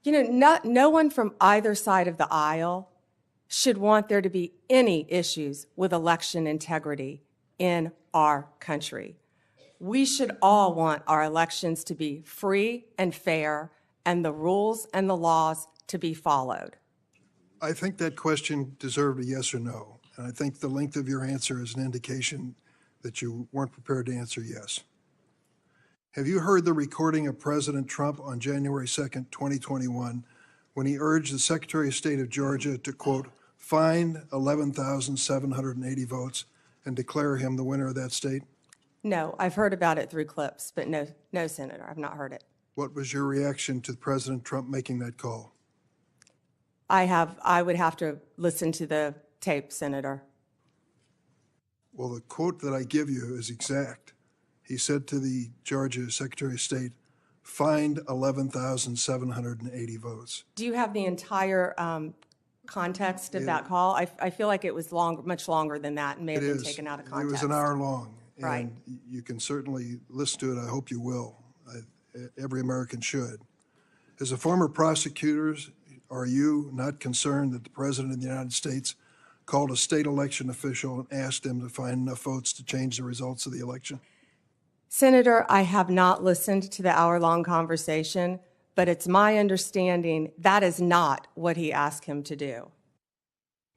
You know, no one from either side of the aisle should want there to be any issues with election integrity in our country. We should all want our elections to be free and fair, and the rules and the laws to be followed. I think that question deserved a yes or no. And I think the length of your answer is an indication that you weren't prepared to answer yes. Have you heard the recording of President Trump on January 2nd, 2021, when he urged the Secretary of State of Georgia to, quote, find 11,780 votes and declare him the winner of that state? No, I've heard about it through clips, but no, Senator, I've not heard it. What was your reaction to President Trump making that call? I would have to listen to the tape, Senator. Well, the quote that I give you is exact. He said to the Georgia Secretary of State, find 11,780 votes. Do you have the entire context of that call? I feel like it was much longer than that and may have been taken out of context. It was an hour long. Right. And you can certainly listen to it. I hope you will. Every American should. As a former prosecutor, are you not concerned that the President of the United States called a state election official and asked him to find enough votes to change the results of the election? Senator, I have not listened to the hour-long conversation, but it's my understanding that is not what he asked him to do.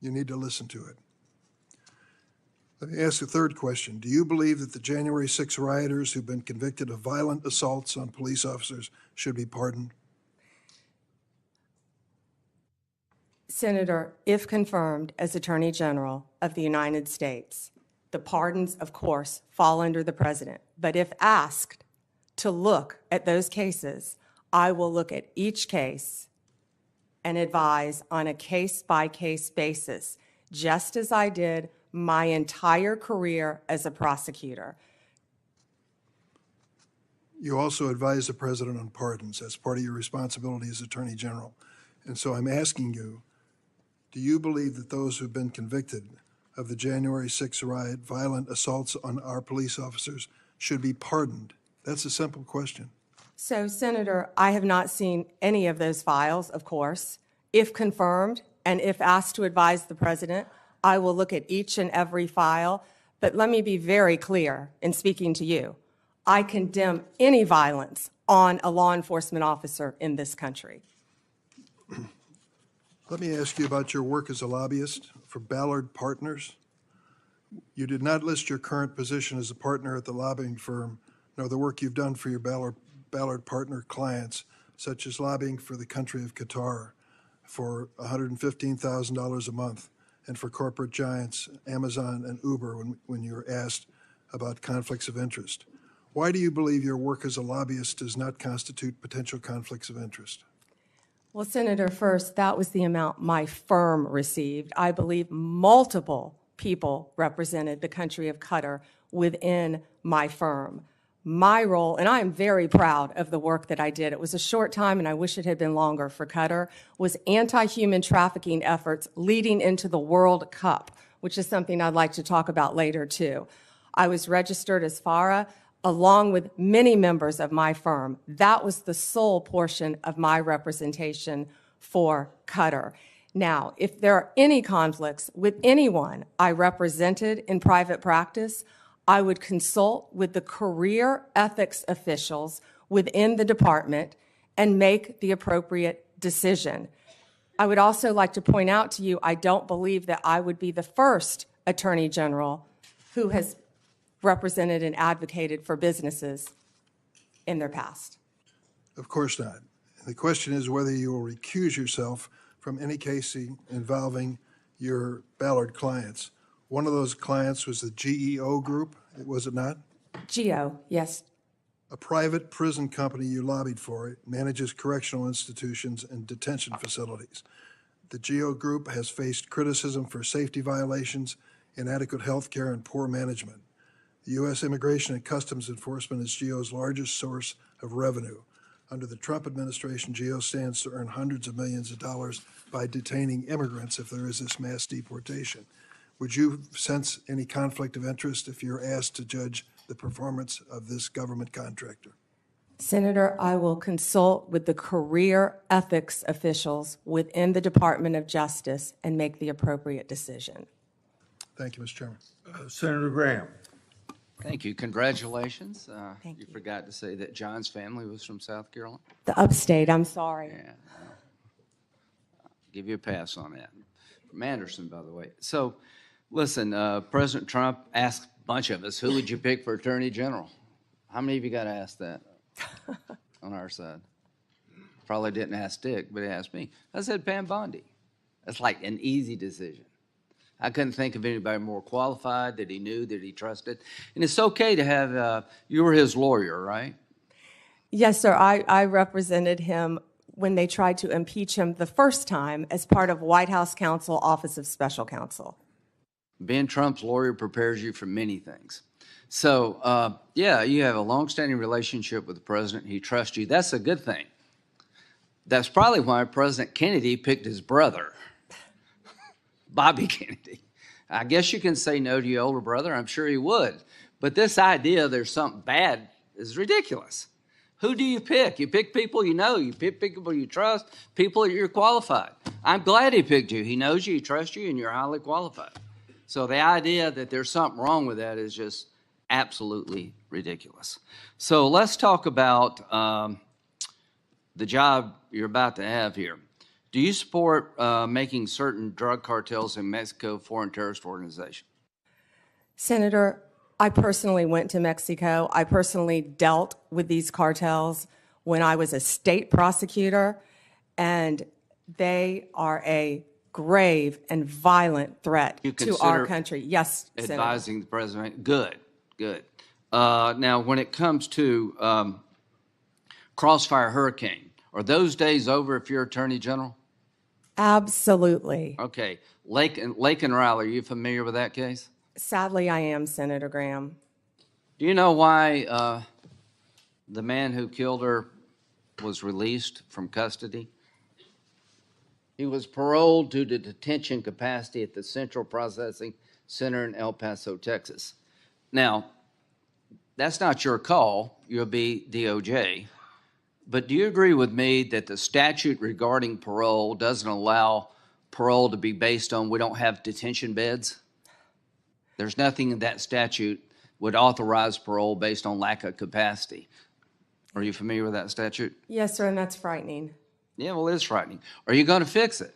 You need to listen to it. Let me ask a third question. Do you believe that the January 6 rioters who've been convicted of violent assaults on police officers should be pardoned? Senator, if confirmed as Attorney General of the United States, the pardons, of course, fall under the president. But if asked to look at those cases, I will look at each case and advise on a case-by-case basis, just as I did my entire career as a prosecutor. You also advise the president on pardons as part of your responsibility as Attorney General. And so I'm asking you, do you believe that those who've been convicted of the January 6 riot, violent assaults on our police officers, should be pardoned? That's a simple question. So, Senator, I have not seen any of those files, of course. If confirmed and if asked to advise the president, I will look at each and every file. But let me be very clear in speaking to you. I condemn any violence on a law enforcement officer in this country. Let me ask you about your work as a lobbyist for Ballard Partners. You did not list your current position as a partner at the lobbying firm, nor the work you've done for your Ballard Partner clients, such as lobbying for the country of Qatar for $115,000 a month, and for corporate giants Amazon and Uber when you were asked about conflicts of interest. Why do you believe your work as a lobbyist does not constitute potential conflicts of interest? Well, Senator, first, that was the amount my firm received. I believe multiple people represented the country of Qatar within my firm. My role, and I am very proud of the work that I did, it was a short time and I wish it had been longer for Qatar, was anti-human trafficking efforts leading into the World Cup, which is something I'd like to talk about later too. I was registered as FARA along with many members of my firm. That was the sole portion of my representation for Qatar. Now, if there are any conflicts with anyone I represented in private practice, I would consult with the career ethics officials within the department and make the appropriate decision. I would also like to point out to you, I don't believe that I would be the first Attorney General who has represented and advocated for businesses in their past. Of course not. The question is whether you will recuse yourself from any case involving your Ballard clients. One of those clients was the GEO Group, was it not? Geo, yes. A private prison company you lobbied for. It manages correctional institutions and detention facilities. The GEO Group has faced criticism for safety violations, inadequate health care, and poor management. The U.S. Immigration and Customs Enforcement is GEO's largest source of revenue. Under the Trump administration, GEO stands to earn hundreds of millions of dollars by detaining immigrants if there is this mass deportation. Would you sense any conflict of interest if you're asked to judge the performance of this government contractor? Senator, I will consult with the career ethics officials within the Department of Justice and make the appropriate decision. Thank you, Mr. Chairman. Senator Graham. Thank you. Congratulations. Thank You you. forgot to say that John's family was from South Carolina. The upstate, I'm sorry. Yeah. I'll give you a pass on that. From Anderson, by the way. So, listen, President Trump asked a bunch of us, who would you pick for Attorney General? How many of you got asked that on our side? Probably didn't ask Dick, but he asked me. I said Pam Bondi. That's like an easy decision. I couldn't think of anybody more qualified, that he knew, that he trusted. And it's okay to have, you were his lawyer, right? Yes, sir. I represented him when they tried to impeach him the first time as part of Whitehouse Counsel, Office of Special Counsel. Being Trump's lawyer prepares you for many things. So, yeah, you have a longstanding relationship with the president. He trusts you. That's a good thing. That's probably why President Kennedy picked his brother, Bobby Kennedy. I guess you can say no to your older brother. I'm sure he would. But this idea there's something bad is ridiculous. Who do you pick? You pick people you know. You pick people you trust, people that you're qualified. I'm glad he picked you. He knows you, he trusts you, and you're highly qualified. So the idea that there's something wrong with that is just absolutely ridiculous. So let's talk about the job you're about to have here. Do you support making certain drug cartels in Mexico foreign terrorist organizations? Senator, I personally went to Mexico. I personally dealt with these cartels when I was a state prosecutor, and they are a grave and violent threat to our country. Yes, Senator. Advising the president. Good, good. Now, when it comes to Crossfire Hurricane, are those days over if you're Attorney General? Absolutely. Okay. Lake and Riley, are you familiar with that case? Sadly, I am, Senator Graham. Do you know why the man who killed her was released from custody? He was paroled to the detention capacity at the Central Processing Center in El Paso, Texas. Now, that's not your call. You'll be DOJ. But do you agree with me that the statute regarding parole doesn't allow parole to be based on we don't have detention beds? There's nothing in that statute would authorize parole based on lack of capacity. Are you familiar with that statute? Yes, sir, and that's frightening. Yeah, well, it is frightening. Are you going to fix it?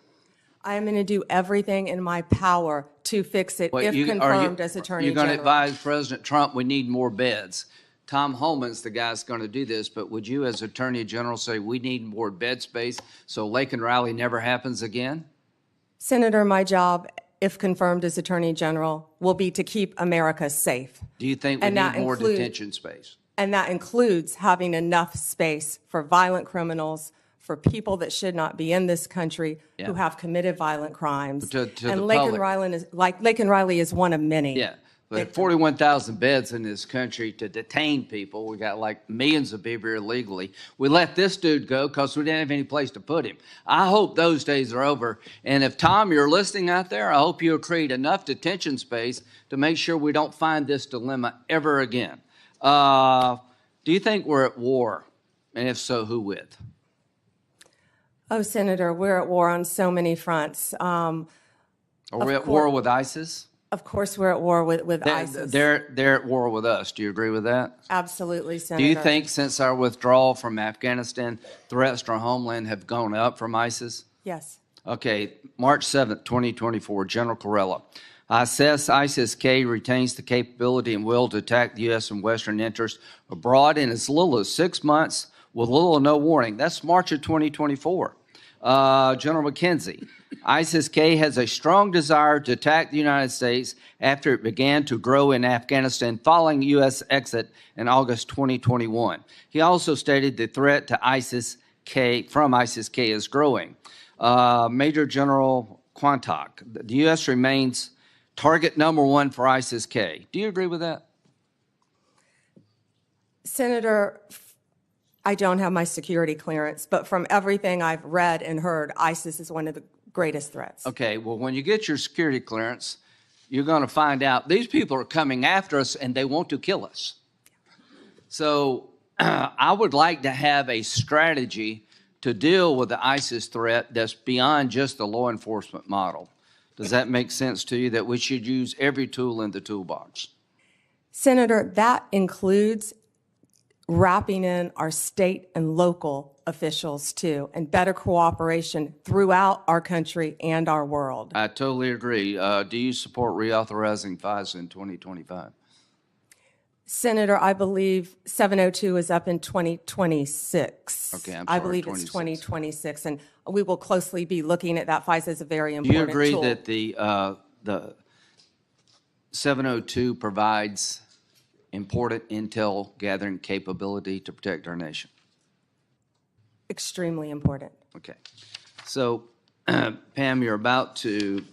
I am going to do everything in my power to fix it if confirmed as Attorney You're General. going to advise President Trump we need more beds. Tom Holman's the guy that's going to do this, but would you as Attorney General say we need more bed space so Lake and Riley never happens again? Senator, my job, if confirmed as Attorney General, will be to keep America safe. Do you think we need more detention space? And that includes having enough space for violent criminals, for people that should not be in this country who have committed violent crimes. To and the Lake public. Lake and Riley is one of many. Yeah. But 41,000 beds in this country to detain people. We got like millions of people here illegally. We let this dude go because we didn't have any place to put him. I hope those days are over. And if, Tom, you're listening out there, I hope you'll create enough detention space to make sure we don't find this dilemma ever again. Do you think we're at war? And if so, who with? Oh, Senator, we're at war on so many fronts. Are we at war with ISIS? Of course, we're at war with ISIS. They're at war with us. Do you agree with that? Absolutely, Senator. Do you think since our withdrawal from Afghanistan, threats to our homeland have gone up from ISIS? Yes. Okay, March 7th, 2024, General Corella. I assess ISIS-K retains the capability and will to attack the U.S. and Western interests abroad in as little as 6 months, with little or no warning. That's March of 2024. General McKenzie, ISIS-K has a strong desire to attack the United States after it began to grow in Afghanistan following U.S. exit in August 2021. He also stated the threat to ISIS-K from ISIS-K is growing. Major General Quantock, the U.S. remains target number one for ISIS-K. Do you agree with that? Senator, I don't have my security clearance, but from everything I've read and heard, ISIS is one of the greatest threats. Okay, well, when you get your security clearance, you're going to find out these people are coming after us and they want to kill us. So I would like to have a strategy to deal with the ISIS threat that's beyond just the law enforcement model. Does that make sense to you, that we should use every tool in the toolbox? Senator, that includes wrapping in our state and local officials too, and better cooperation throughout our country and our world. I totally agree. Do you support reauthorizing FISA in 2025? Senator, I believe 702 is up in 2026. Okay, I'm I sorry, believe it's 26. 2026, and we will closely be looking at that. FISA is a very Do important you agree tool. that the 702 provides important intel gathering capability to protect our nation? Extremely important. Okay. So, Pam, you're about to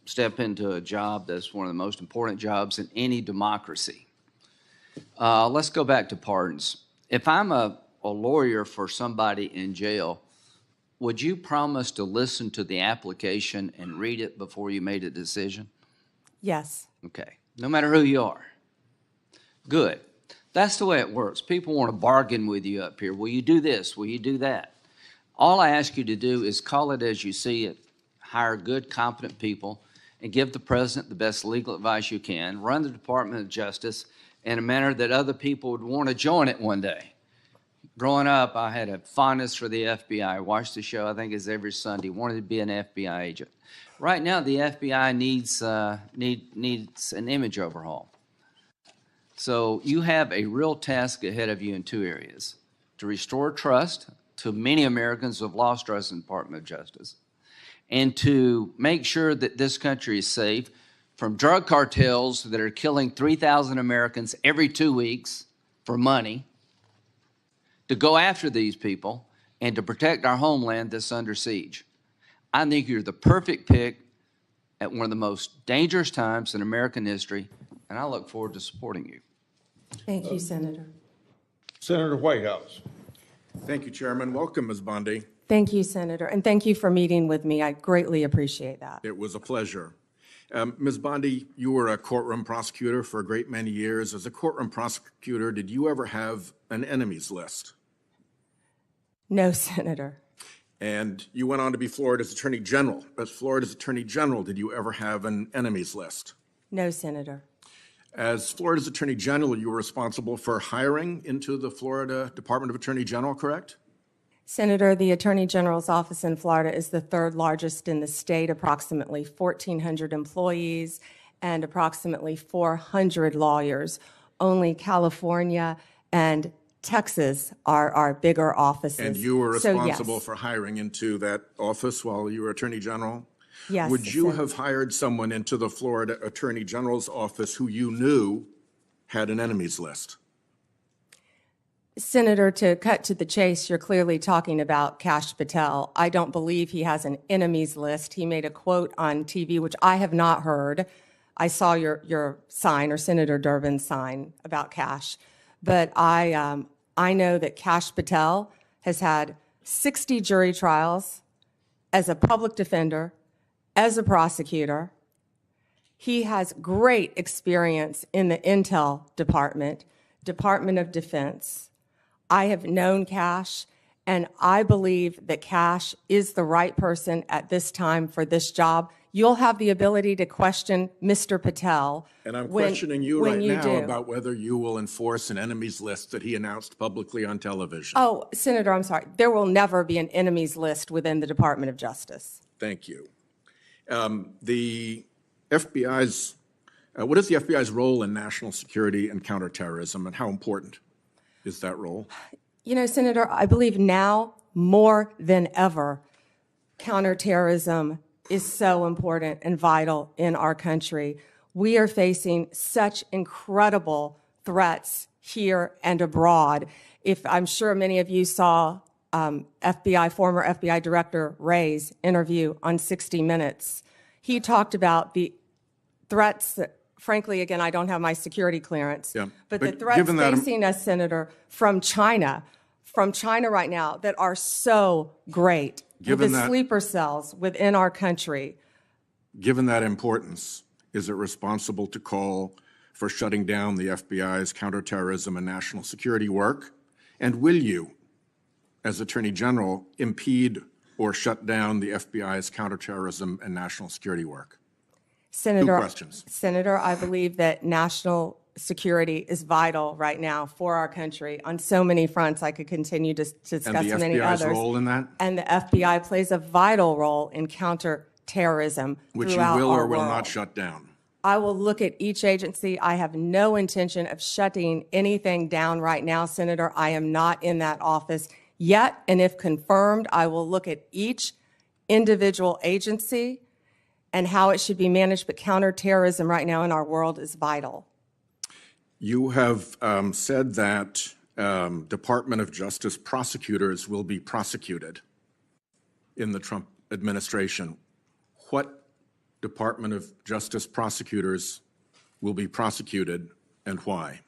step into a job that's one of the most important jobs in any democracy. Let's go back to pardons. If I'm a lawyer for somebody in jail, would you promise to listen to the application and read it before you made a decision? Yes. Okay. No matter who you are. Good. That's the way it works. People want to bargain with you up here. Will you do this? Will you do that? All I ask you to do is call it as you see it, hire good, competent people, and give the president the best legal advice you can, run the Department of Justice in a manner that other people would want to join it one day. Growing up, I had a fondness for the FBI. I watched the show, I think it's every Sunday, wanted to be an FBI agent. Right now, the FBI needs an image overhaul. So you have a real task ahead of you in two areas: to restore trust to many Americans who have lost trust in the Department of Justice, and to make sure that this country is safe from drug cartels that are killing 3,000 Americans every 2 weeks for money, to go after these people and to protect our homeland that's under siege. I think you're the perfect pick at one of the most dangerous times in American history, and I look forward to supporting you. Thank you, Senator. Senator Whitehouse. Thank you, Chairman. Welcome, Ms. Bondi. Thank you, Senator, and thank you for meeting with me. I greatly appreciate that. It was a pleasure. Ms. Bondi, you were a courtroom prosecutor for a great many years. As a courtroom prosecutor, did you ever have an enemies list? No, Senator. And you went on to be Florida's Attorney General. As Florida's Attorney General, did you ever have an enemies list? No, Senator. As Florida's Attorney General, you were responsible for hiring into the Florida Department of Attorney General, correct? Senator, the Attorney General's office in Florida is the third largest in the state, approximately 1,400 employees and approximately 400 lawyers. Only California and Texas are our bigger offices. And you were So, responsible yes. for hiring into that office while you were Attorney General? Yes, Would you Senator. have hired someone into the Florida Attorney General's office who you knew had an enemies list? Senator, to cut to the chase, you're clearly talking about Kash Patel. I don't believe he has an enemies list. He made a quote on TV, which I have not heard. I saw your sign, or Senator Durbin's sign, about Kash. But I know that Kash Patel has had 60 jury trials as a public defender, as a prosecutor. He has great experience in the Intel Department, Department of Defense. I have known Kash, and I believe that Kash is the right person at this time for this job. You'll have the ability to question Mr. Patel. And I'm when- questioning you when right you now do. about whether you will enforce an enemies list that he announced publicly on television. Oh, Senator, I'm sorry. There will never be an enemies list within the Department of Justice. Thank you. The FBI's, what is the FBI's role in national security and counterterrorism, and how important is that role? You know, Senator, I believe now more than ever, counterterrorism is so important and vital in our country. We are facing such incredible threats here and abroad. I'm sure many of you saw former FBI Director Wray's interview on 60 Minutes. He talked about the threats that, frankly, again, I don't have my security clearance, but the threats facing us, Senator, from China right now that are so great. The sleeper cells within our country. Given that importance, is it responsible to call for shutting down the FBI's counterterrorism and national security work? And will you, as Attorney General, impede or shut down the FBI's counterterrorism and national security work? Senator, 2 questions. Senator, I believe that national security is vital right now for our country on so many fronts. I could continue to discuss many others. And the FBI's role in that? And the FBI plays a vital role in counterterrorism Which you throughout will our or will world. not shut down? I will look at each agency. I have no intention of shutting anything down right now, Senator. I am not in that office yet, and if confirmed, I will look at each individual agency and how it should be managed, but counterterrorism right now in our world is vital. You have said that Department of Justice prosecutors will be prosecuted in the Trump administration. What Department of Justice prosecutors will be prosecuted and why?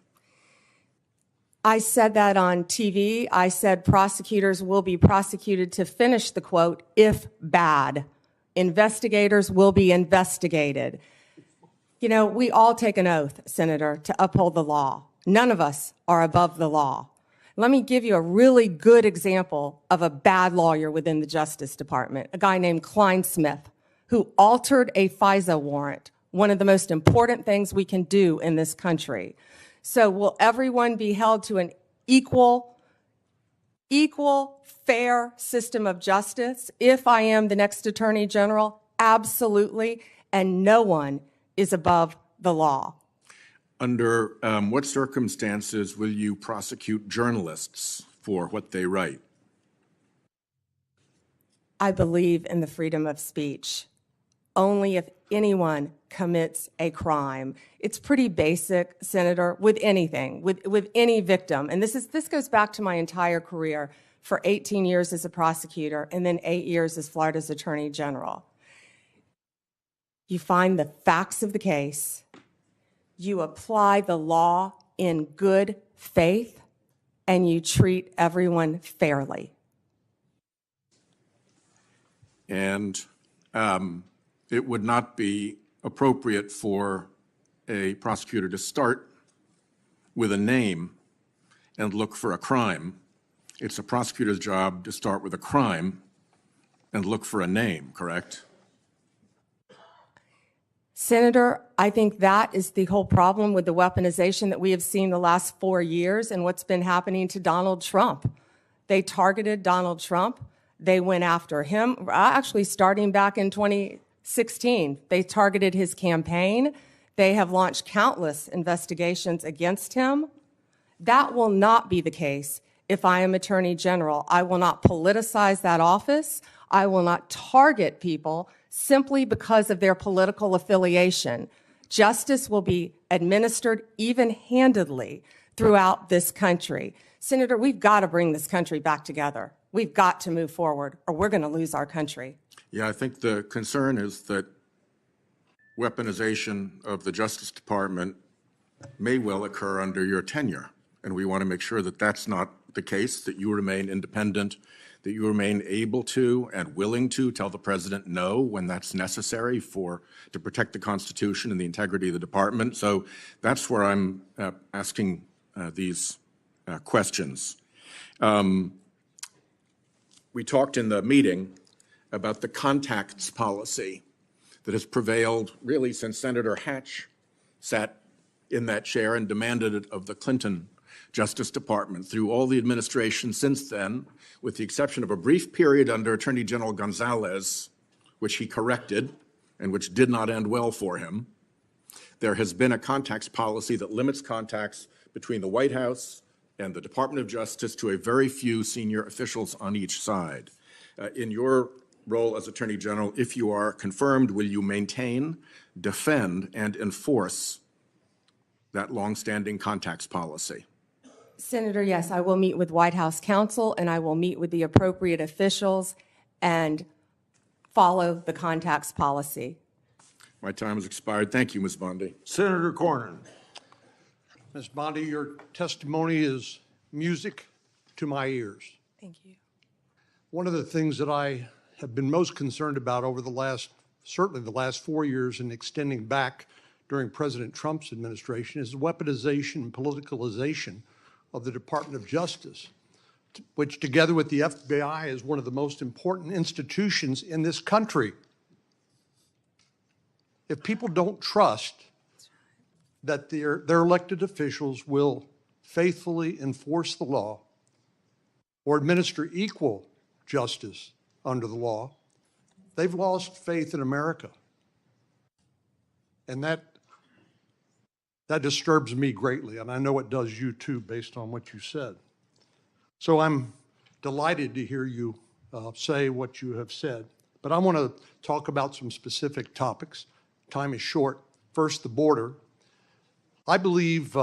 I said that on TV. I said prosecutors will be prosecuted, to finish the quote, if bad. Investigators will be investigated. You know, we all take an oath, Senator, to uphold the law. None of us are above the law. Let me give you a really good example of a bad lawyer within the Justice Department, a guy named Kleinsmith, who altered a FISA warrant, one of the most important things we can do in this country. So will everyone be held to an equal, fair system of justice? If I am the next Attorney General, absolutely, and no one is above the law. Under what circumstances will you prosecute journalists for what they write? I believe in the freedom of speech. Only if anyone commits a crime. It's pretty basic, Senator, with anything, with any victim. And this goes back to my entire career for 18 years as a prosecutor and then 8 years as Florida's Attorney General. You find the facts of the case, you apply the law in good faith, and you treat everyone fairly. And it would not be appropriate for a prosecutor to start with a name and look for a crime. It's a prosecutor's job to start with a crime and look for a name, correct? Senator, I think that is the whole problem with the weaponization that we have seen the last 4 years and what's been happening to Donald Trump. They targeted Donald Trump. They went after him, actually starting back in 2016. They targeted his campaign. They have launched countless investigations against him. That will not be the case if I am Attorney General. I will not politicize that office. I will not target people simply because of their political affiliation. Justice will be administered even-handedly throughout this country. Senator, we've got to bring this country back together. We've got to move forward, or we're going to lose our country. Yeah, I think the concern is that weaponization of the Justice Department may well occur under your tenure, and we want to make sure that that's not the case, that you remain independent, that you remain able to and willing to tell the president no when that's necessary to protect the Constitution and the integrity of the department. So that's where I'm asking these questions. We talked in the meeting about the contacts policy that has prevailed really since Senator Hatch sat in that chair and demanded it of the Clinton Justice Department through all the administration since then, with the exception of a brief period under Attorney General Gonzalez, which he corrected and which did not end well for him. There has been a contacts policy that limits contacts between the White House, and the Department of Justice to a very few senior officials on each side. In your role as Attorney General, if you are confirmed, will you maintain, defend, and enforce that longstanding contacts policy? Senator, yes, I will meet with Whitehouse counsel, and I will meet with the appropriate officials and follow the contacts policy. My time has expired. Thank you, Ms. Bondi. Senator Cornyn. Ms. Bondi, your testimony is music to my ears. Thank you. One of the things that I have been most concerned about over certainly the last 4 years and extending back during President Trump's administration is the weaponization and politicalization of the Department of Justice, which together with the FBI is one of the most important institutions in this country. If people don't trust that their elected officials will faithfully enforce the law or administer equal justice under the law, they've lost faith in America. And that disturbs me greatly, and I know it does you too, based on what you said. So I'm delighted to hear you say what you have said, but I want to talk about some specific topics. Time is short. First, the border. I believe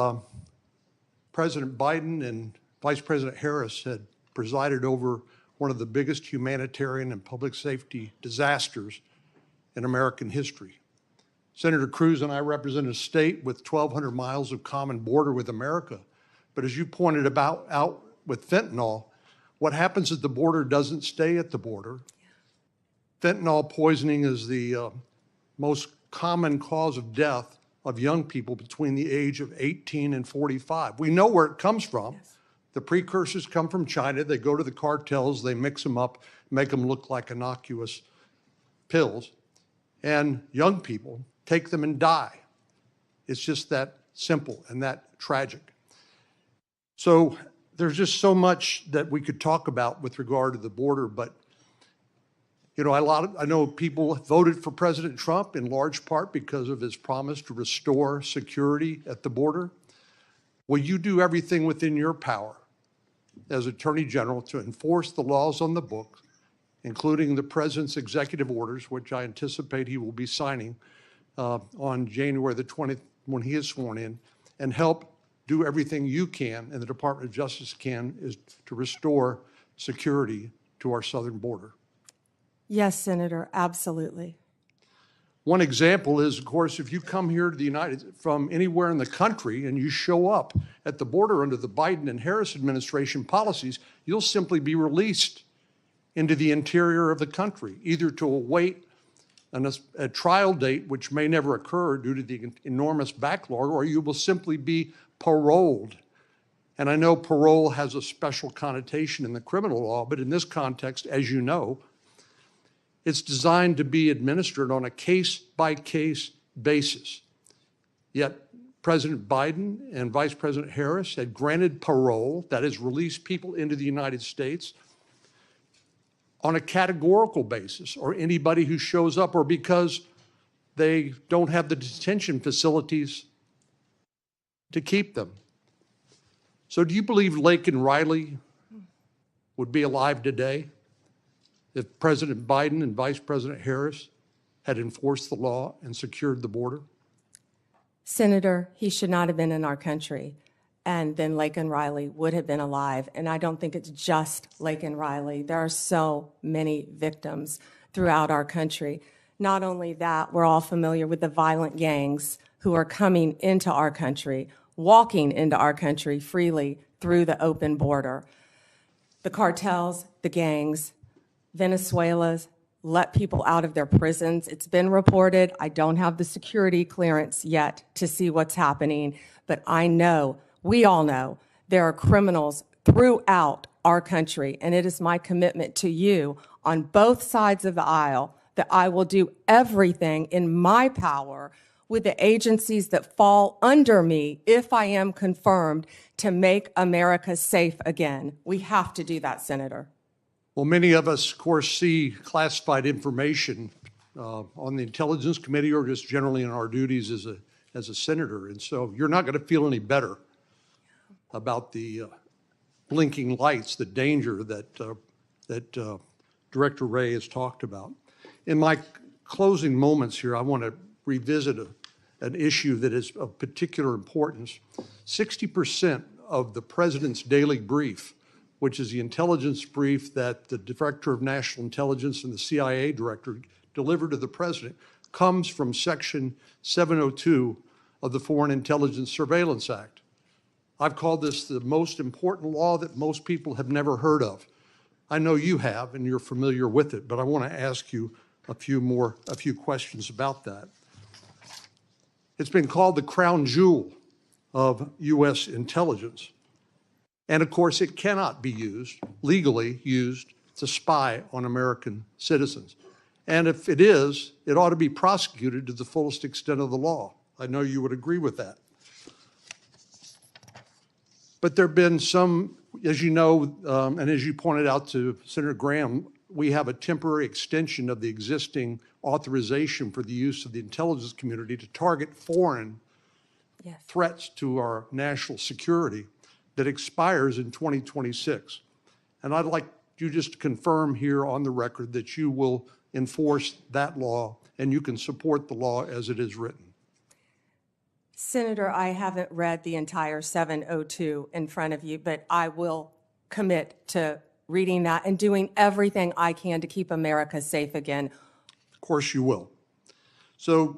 President Biden and Vice President Harris had presided over one of the biggest humanitarian and public safety disasters in American history. Senator Cruz and I represent a state with 1,200 miles of common border with America. But as you pointed out with fentanyl, what happens at the border doesn't stay at the border. Fentanyl poisoning is the most common cause of death of young people between the age of 18 and 45. We know where it comes from. Yes. The precursors come from China. They go to the cartels, they mix them up, make them look like innocuous pills, and young people take them and die. It's just that simple and that tragic. So there's just so much that we could talk about with regard to the border, but you know, I know people voted for President Trump in large part because of his promise to restore security at the border. Will you do everything within your power as Attorney General to enforce the laws on the books, including the President's executive orders, which I anticipate he will be signing on January the 20th when he is sworn in, and help do everything you can and the Department of Justice can is to restore security to our southern border? Yes, Senator, absolutely. One example is, of course, if you come here to from anywhere in the country and you show up at the border under the Biden and Harris administration policies, you'll simply be released into the interior of the country, either to await a trial date, which may never occur due to the enormous backlog, or you will simply be paroled. And I know parole has a special connotation in the criminal law, but in this context, as you know, it's designed to be administered on a case-by-case basis. Yet President Biden and Vice President Harris had granted parole, that is, released people into the United States on a categorical basis, or anybody who shows up, or because they don't have the detention facilities to keep them. So do you believe Lake and Riley would be alive today if President Biden and Vice President Harris had enforced the law and secured the border? Senator, he should not have been in our country, and then Lake and Riley would have been alive. And I don't think it's just Lake and Riley. There are so many victims throughout our country. Not only that, we're all familiar with the violent gangs who are coming into our country, walking into our country freely through the open border. The cartels, the gangs, Venezuela's let people out of their prisons. It's been reported. I don't have the security clearance yet to see what's happening, but I know, we all know, there are criminals throughout our country, and it is my commitment to you on both sides of the aisle that I will do everything in my power with the agencies that fall under me, if I am confirmed, to make America safe again. We have to do that, Senator. Well, many of us, of course, see classified information on the Intelligence Committee or just generally in our duties as a senator. And so you're not going to feel any better about the blinking lights, the danger that Director Wray has talked about. In my closing moments here, I want to revisit an issue that is of particular importance. 60% of the President's daily brief, which is the intelligence brief that the Director of National Intelligence and the CIA Director delivered to the President, comes from Section 702 of the Foreign Intelligence Surveillance Act. I've called this the most important law that most people have never heard of. I know you have, and you're familiar with it, but I want to ask you a few questions about that. It's been called the crown jewel of U.S. intelligence. And of course, it cannot be legally used to spy on American citizens. And if it is, it ought to be prosecuted to the fullest extent of the law. I know you would agree with that. But there have been some, as you know, and as you pointed out to Senator Graham, we have a temporary extension of the existing authorization for the use of the intelligence community to target foreign threats to our national security that expires in 2026. And I'd like you just to confirm here on the record that you will enforce that law and you can support the law as it is written. Senator, I haven't read the entire 702 in front of you, but I will commit to reading that and doing everything I can to keep America safe again. Of course you will. So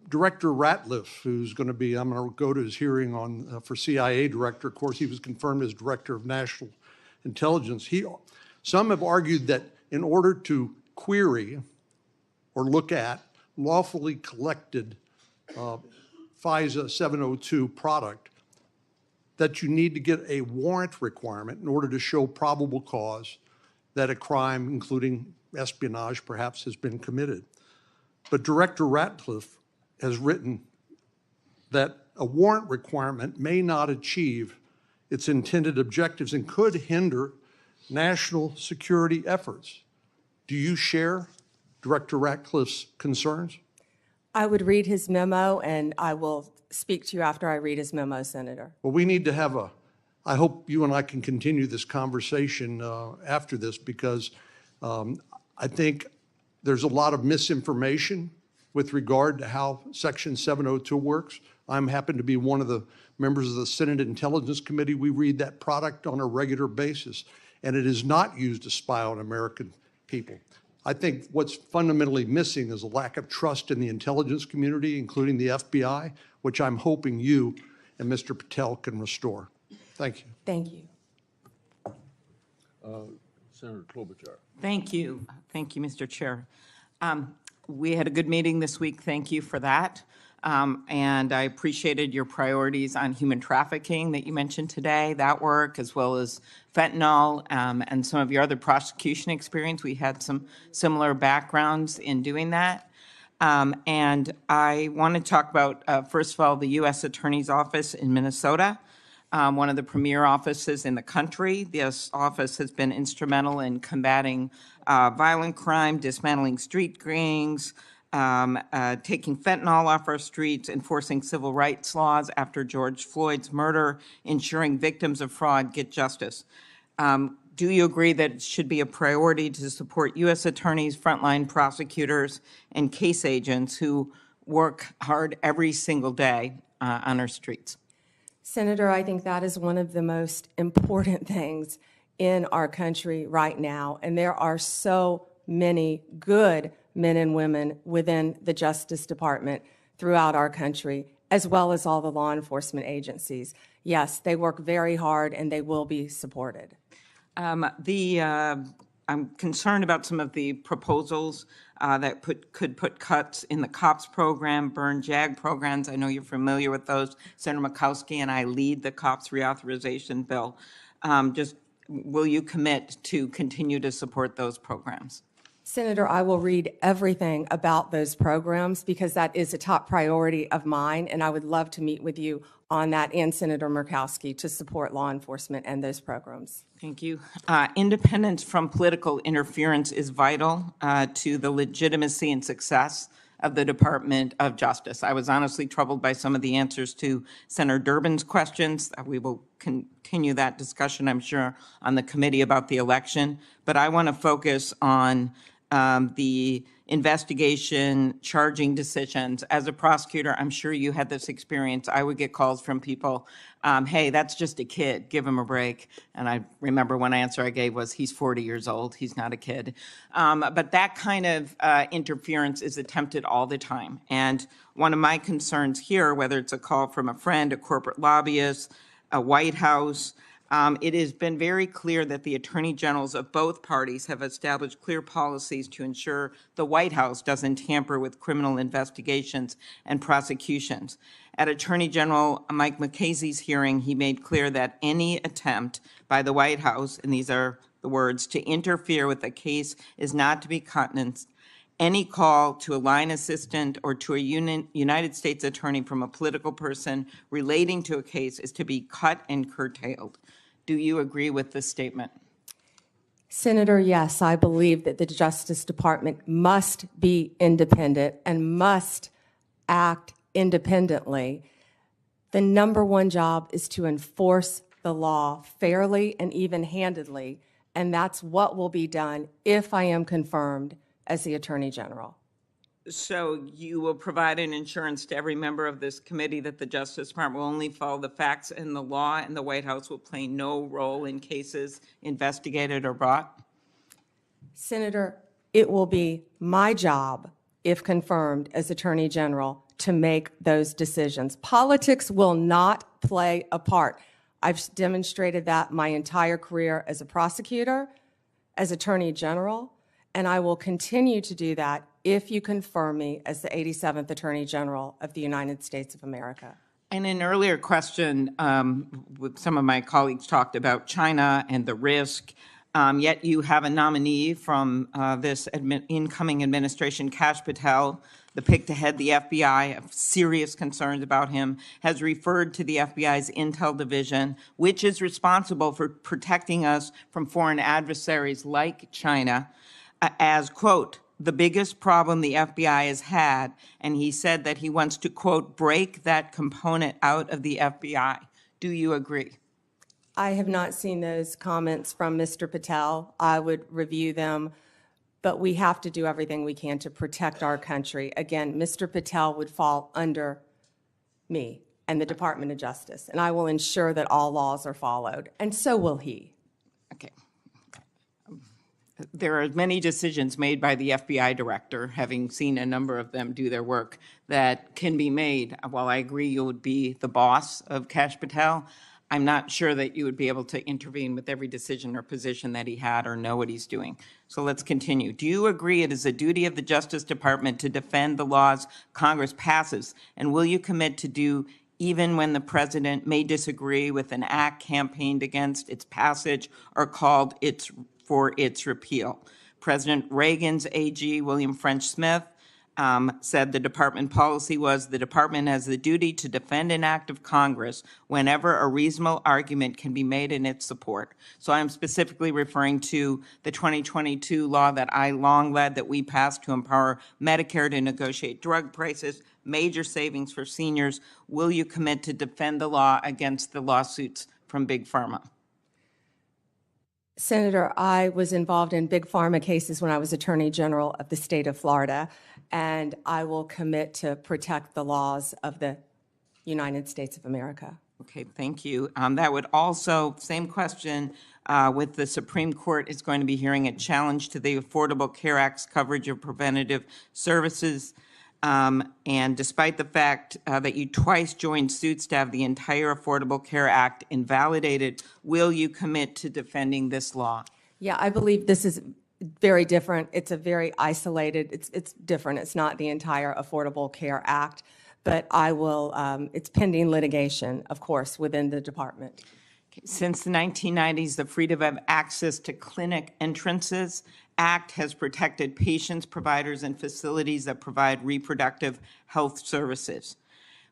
Director Ratliff, who's going to be, I'm going to go to his hearing on for CIA Director. Of course, he was confirmed as Director of National Intelligence. Some have argued that in order to query or look at lawfully collected FISA 702 product, that you need to get a warrant requirement in order to show probable cause that a crime, including espionage, perhaps has been committed. But Director Ratliff has written that a warrant requirement may not achieve its intended objectives and could hinder national security efforts. Do you share Director Ratcliffe's concerns? I would read his memo, and I will speak to you after I read his memo, Senator. Well, we need to have I hope you and I can continue this conversation after this, because I think there's a lot of misinformation with regard to how Section 702 works. I'm happen to be one of the members of the Senate Intelligence Committee. We read that product on a regular basis, and it is not used to spy on American people. I think what's fundamentally missing is a lack of trust in the intelligence community, including the FBI, which I'm hoping you and Mr. Patel can restore. Thank you. Thank you. Senator Klobuchar. Thank you. Thank you, Mr. Chair. We had a good meeting this week. Thank you for that. And I appreciated your priorities on human trafficking that you mentioned today, that work, as well as fentanyl and some of your other prosecution experience. We had some similar backgrounds in doing that. And I want to talk about, first of all, the U.S. Attorney's Office in Minnesota, one of the premier offices in the country. This office has been instrumental in combating violent crime, dismantling street gangs, taking fentanyl off our streets, enforcing civil rights laws after George Floyd's murder, ensuring victims of fraud get justice. Do you agree that it should be a priority to support U.S. attorneys, frontline prosecutors, and case agents who work hard every single day on our streets? Senator, I think that is one of the most important things in our country right now, and there are so many good men and women within the Justice Department throughout our country, as well as all the law enforcement agencies. Yes, they work very hard and they will be supported. I'm concerned about some of the proposals that could put cuts in the COPS program, burn JAG programs. I know you're familiar with those. Senator Murkowski and I lead the COPS reauthorization bill. Just will you commit to continue to support those programs? Senator, I will read everything about those programs because that is a top priority of mine, and I would love to meet with you on that and Senator Murkowski to support law enforcement and those programs. Thank you. Independence from political interference is vital to the legitimacy and success of the Department of Justice. I was honestly troubled by some of the answers to Senator Durbin's questions. We will continue that discussion, I'm sure, on the committee about the election. But I want to focus on the investigation, charging decisions. As a prosecutor, I'm sure you had this experience. I would get calls from people, hey, that's just a kid, give him a break. And I remember one answer I gave was, he's 40 years old, he's not a kid. But that kind of interference is attempted all the time. And one of my concerns here, whether it's a call from a friend, a corporate lobbyist, a Whitehouse, it has been very clear that the attorney generals of both parties have established clear policies to ensure the White House doesn't tamper with criminal investigations and prosecutions. At Attorney General Mike McCasey's hearing, he made clear that any attempt by the White House, and these are the words, to interfere with a case is not to be countenanced. Any call to a line assistant or to a United States attorney from a political person relating to a case is to be cut and curtailed. Do you agree with this statement? Senator, yes, I believe that the Justice Department must be independent and must act independently. The number one job is to enforce the law fairly and even-handedly, and that's what will be done if I am confirmed as the Attorney General. So you will provide an assurance to every member of this committee that the Justice Department will only follow the facts and the law, and the White House will play no role in cases investigated or brought? Senator, it will be my job, if confirmed as Attorney General, to make those decisions. Politics will not play a part. I've demonstrated that my entire career as a prosecutor, as Attorney General, and I will continue to do that if you confirm me as the 87th Attorney General of the United States of America. In an earlier question, with some of my colleagues talked about China and the risk, yet you have a nominee from this incoming administration, Kash Patel, the pick to head the FBI, have serious concerns about him, has referred to the FBI's Intel Division, which is responsible for protecting us from foreign adversaries like China, as, quote, the biggest problem the FBI has had, and he said that he wants to, quote, break that component out of the FBI. Do you agree? I have not seen those comments from Mr. Patel. I would review them, but we have to do everything we can to protect our country. Again, Mr. Patel would fall under me and the Department of Justice, and I will ensure that all laws are followed, and so will he. Okay. There are many decisions made by the FBI director, having seen a number of them do their work, that can be made. While I agree you would be the boss of Kash Patel, I'm not sure that you would be able to intervene with every decision or position that he had or know what he's doing. So let's continue. Do you agree it is a duty of the Justice Department to defend the laws Congress passes, and will you commit to do even when the president may disagree with an act campaigned against its passage or called for its repeal? President Reagan's AG, William French Smith, said the department policy was the department has the duty to defend an act of Congress whenever a reasonable argument can be made in its support. So I'm specifically referring to the 2022 law that I long led that we passed to empower Medicare to negotiate drug prices, major savings for seniors. Will you commit to defend the law against the lawsuits from Big Pharma? Senator, I was involved in Big Pharma cases when I was Attorney General of the state of Florida, and I will commit to protect the laws of the United States of America. Okay, thank you. That would also, same question, with the Supreme Court is going to be hearing a challenge to the Affordable Care Act's coverage of preventative services. And despite the fact that you twice joined suits to have the entire Affordable Care Act invalidated, will you commit to defending this law? Yeah, I believe this is very different. It's a very isolated, it's different. It's not the entire Affordable Care Act, but I will, it's pending litigation, of course, within the department. Since the 1990s, the Freedom of Access to Clinic Entrances Act has protected patients, providers, and facilities that provide reproductive health services.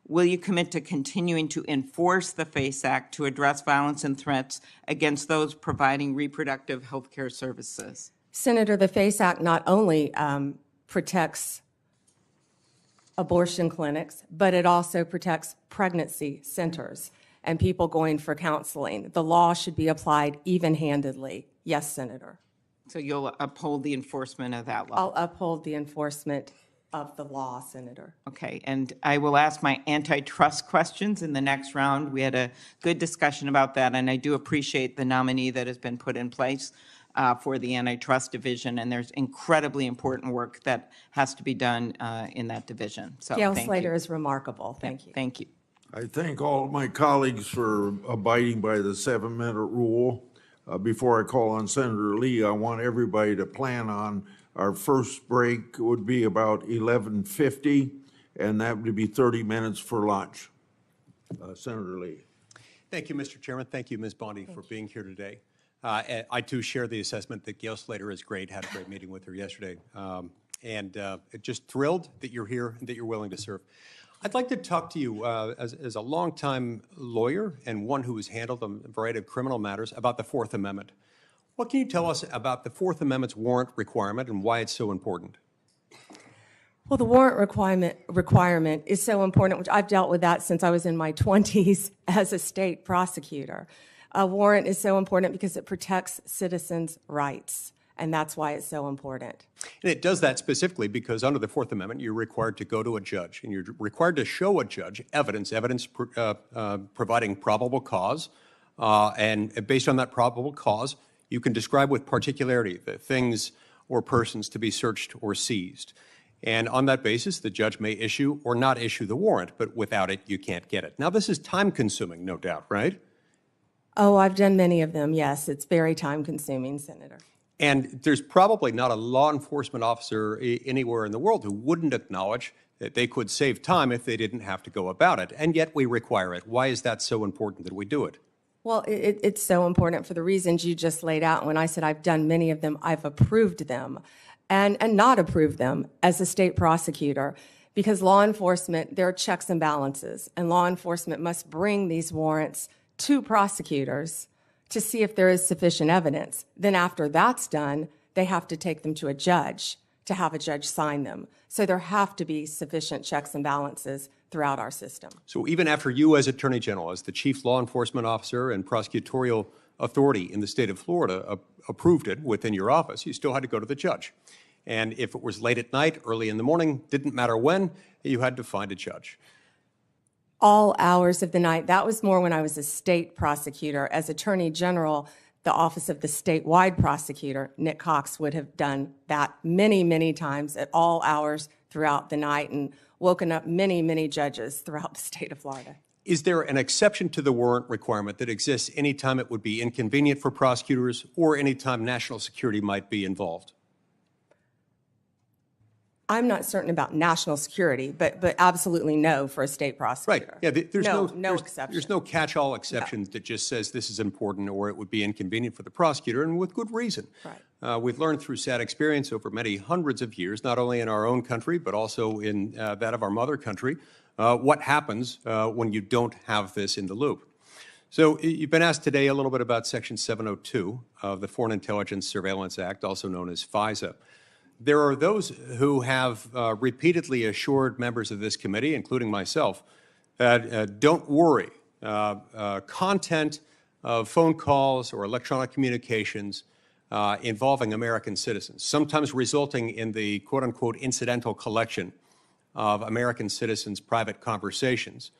Will you commit to continuing to enforce the FACE Act to address violence and threats against those providing reproductive health care services? Senator, the FACE Act not only protects abortion clinics, but it also protects pregnancy centers and people going for counseling. The law should be applied even-handedly. Yes, Senator. So you'll uphold the enforcement of that law? I'll uphold the enforcement of the law, Senator. Okay, and I will ask my antitrust questions in the next round. We had a good discussion about that, and I do appreciate the nominee that has been put in place for the antitrust division, and there's incredibly important work that has to be done in that division. So Gail thank Slater you. is remarkable. Thank you. Thank you. I thank all of my colleagues for abiding by the 7-minute rule. Before I call on Senator Lee, I want everybody to plan on our first break would be about 11:50, and that would be 30 minutes for lunch. Senator Lee. Thank you, Mr. Chairman. Thank you, Ms. Bondi, for being here today. I too share the assessment that Gail Slater is great. Had a great meeting with her yesterday. Just thrilled that you're here and that you're willing to serve. I'd like to talk to you as a longtime lawyer and one who has handled a variety of criminal matters about the Fourth Amendment. What can you tell us about the Fourth Amendment's warrant requirement and why it's so important? Well, the warrant requirement is so important, which I've dealt with that since I was in my 20s as a state prosecutor. A warrant is so important because it protects citizens' rights, and that's why it's so important. And it does that specifically because under the Fourth Amendment, you're required to go to a judge, and you're required to show a judge evidence providing probable cause, and based on that probable cause, you can describe with particularity the things or persons to be searched or seized. And on that basis, the judge may issue or not issue the warrant, but without it, you can't get it. Now, this is time-consuming, no doubt, right? Oh, I've done many of them, yes. It's very time-consuming, Senator. And there's probably not a law enforcement officer anywhere in the world who wouldn't acknowledge that they could save time if they didn't have to go about it. And yet we require it. Why is that so important that we do it? Well, it's so important for the reasons you just laid out. When I said I've done many of them, I've approved them and not approved them as a state prosecutor, because law enforcement, there are checks and balances, and law enforcement must bring these warrants to prosecutors to see if there is sufficient evidence. Then after that's done, they have to take them to a judge to have a judge sign them. So there have to be sufficient checks and balances throughout our system. So even after you as Attorney General, as the chief law enforcement officer and prosecutorial authority in the state of Florida approved it within your office, you still had to go to the judge. And if it was late at night, early in the morning, didn't matter when, you had to find a judge. All hours of the night. That was more when I was a state prosecutor. As Attorney General, the office of the statewide prosecutor, Nick Cox, would have done that many, many times at all hours throughout the night and woken up many, many judges throughout the state of Florida. Is there an exception to the warrant requirement that exists anytime it would be inconvenient for prosecutors or anytime national security might be involved? I'm not certain about national security, but absolutely no for a state prosecutor. Right. Yeah, there's no exception. There's no catch-all exception that just says this is important or it would be inconvenient for the prosecutor, and with good reason. Right. We've learned through sad experience over many hundreds of years, not only in our own country, but also in that of our mother country, what happens when you don't have this in the loop. So you've been asked today a little bit about Section 702 of the Foreign Intelligence Surveillance Act, also known as FISA. There are those who have repeatedly assured members of this committee, including myself, that don't worry, content of phone calls or electronic communications involving American citizens, sometimes resulting in the quote-unquote incidental collection of American citizens' private conversations.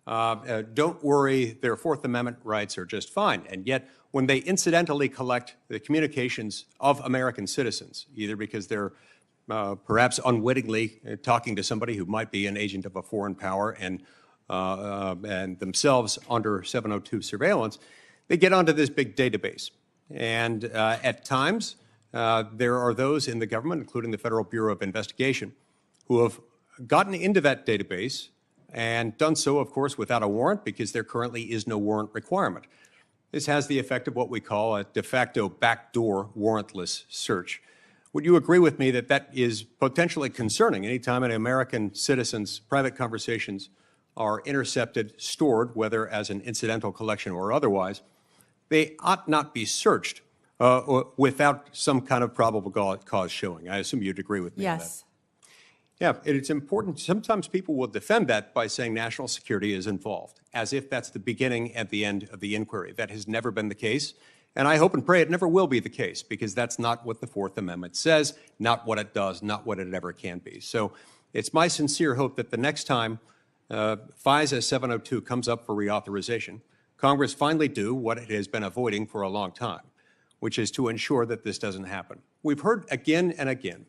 Don't worry, their Fourth Amendment rights are just fine. And yet, when they incidentally collect the communications of American citizens, either because they're perhaps unwittingly talking to somebody who might be an agent of a foreign power and themselves under 702 surveillance, they get onto this big database. And at times, there are those in the government, including the Federal Bureau of Investigation, who have gotten into that database and done so, of course, without a warrant because there currently is no warrant requirement. This has the effect of what we call a de facto backdoor warrantless search. Would you agree with me that that is potentially concerning anytime an American citizen's private conversations are intercepted, stored, whether as an incidental collection or otherwise? They ought not be searched without some kind of probable cause showing. I assume you'd agree with me on that. Yes. Yeah, and it's important. Sometimes people will defend that by saying national security is involved, as if that's the beginning and the end of the inquiry. That has never been the case, and I hope and pray it never will be the case, because that's not what the Fourth Amendment says, not what it does, not what it ever can be. So it's my sincere hope that the next time FISA 702 comes up for reauthorization, Congress finally do what it has been avoiding for a long time, which is to ensure that this doesn't happen. We've heard again and again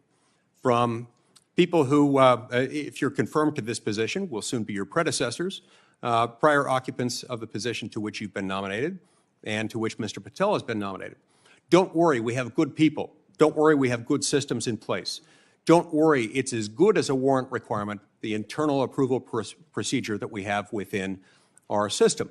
from people who, if you're confirmed to this position, will soon be your predecessors, prior occupants of the position to which you've been nominated and to which Mr. Patel has been nominated. Don't worry, we have good people. Don't worry, we have good systems in place. Don't worry, it's as good as a warrant requirement, the internal approval procedure that we have within our system.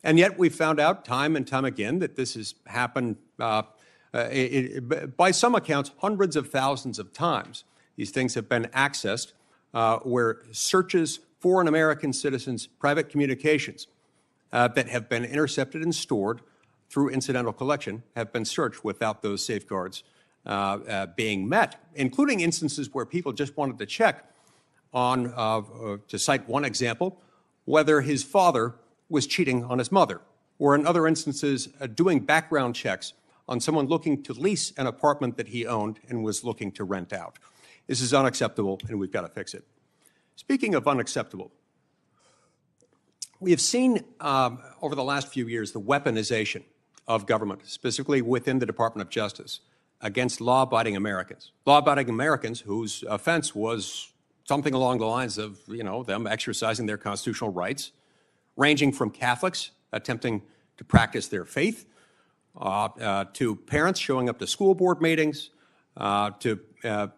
And yet we've found out time and time again that this has happened, by some accounts, hundreds of thousands of times. These things have been accessed where searches, foreign American citizens, private communications that have been intercepted and stored through incidental collection have been searched without those safeguards being met, including instances where people just wanted to check on, to cite one example, whether his father was cheating on his mother, or in other instances, doing background checks on someone looking to lease an apartment that he owned and was looking to rent out. This is unacceptable, and we've got to fix it. Speaking of unacceptable, we have seen over the last few years the weaponization of government, specifically within the Department of Justice, against law-abiding Americans. Law-abiding Americans whose offense was something along the lines of, them exercising their constitutional rights, ranging from Catholics attempting to practice their faith, to parents showing up to school board meetings, to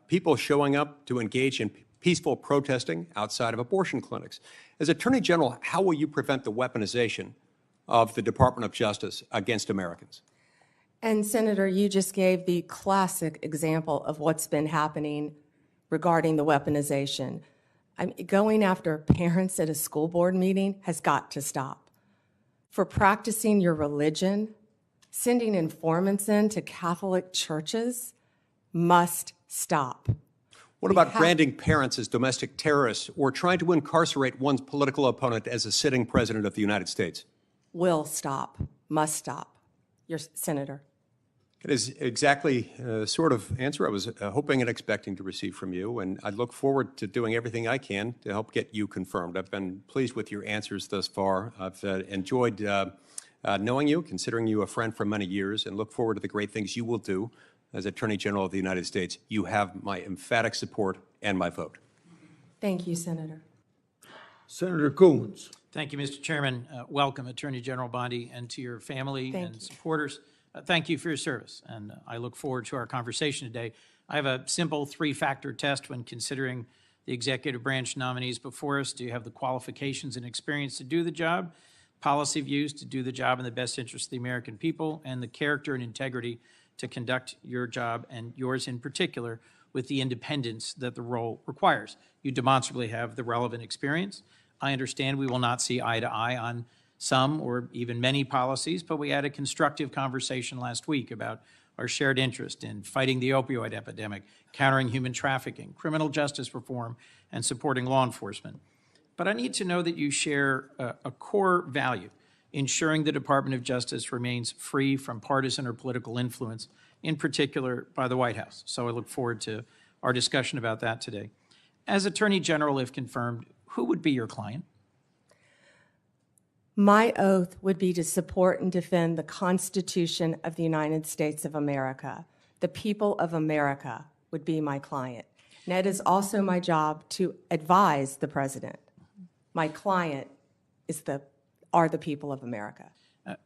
people showing up to engage in peaceful protesting outside of abortion clinics. As Attorney General, how will you prevent the weaponization of the Department of Justice against Americans? And Senator, you just gave the classic example of what's been happening regarding the weaponization. Going after parents at a school board meeting has got to stop. For practicing your religion, sending informants into Catholic churches must stop. What about branding parents as domestic terrorists or trying to incarcerate one's political opponent as a sitting president of the United States? Will stop, must stop. Your Senator. It is exactly the sort of answer I was hoping and expecting to receive from you, and I look forward to doing everything I can to help get you confirmed. I've been pleased with your answers thus far. I've enjoyed knowing you, considering you a friend for many years, and look forward to the great things you will do as Attorney General of the United States. You have my emphatic support and my vote. Thank you, Senator. Senator Coons. Thank you, Mr. Chairman. Welcome, Attorney General Bondi, and to your family and supporters. Thank you for your service, and I look forward to our conversation today. I have a simple three-factor test when considering the executive branch nominees before us. Do you have the qualifications and experience to do the job, policy views to do the job in the best interest of the American people, and the character and integrity to conduct your job, and yours in particular, with the independence that the role requires? You demonstrably have the relevant experience. I understand we will not see eye to eye on some or even many policies, but we had a constructive conversation last week about our shared interest in fighting the opioid epidemic, countering human trafficking, criminal justice reform, and supporting law enforcement. But I need to know that you share a core value, ensuring the Department of Justice remains free from partisan or political influence, in particular by the White House. So I look forward to our discussion about that today. As Attorney General, if confirmed, who would be your client? My oath would be to support and defend the Constitution of the United States of America. The people of America would be my client. And it is also my job to advise the president. My client are the people of America.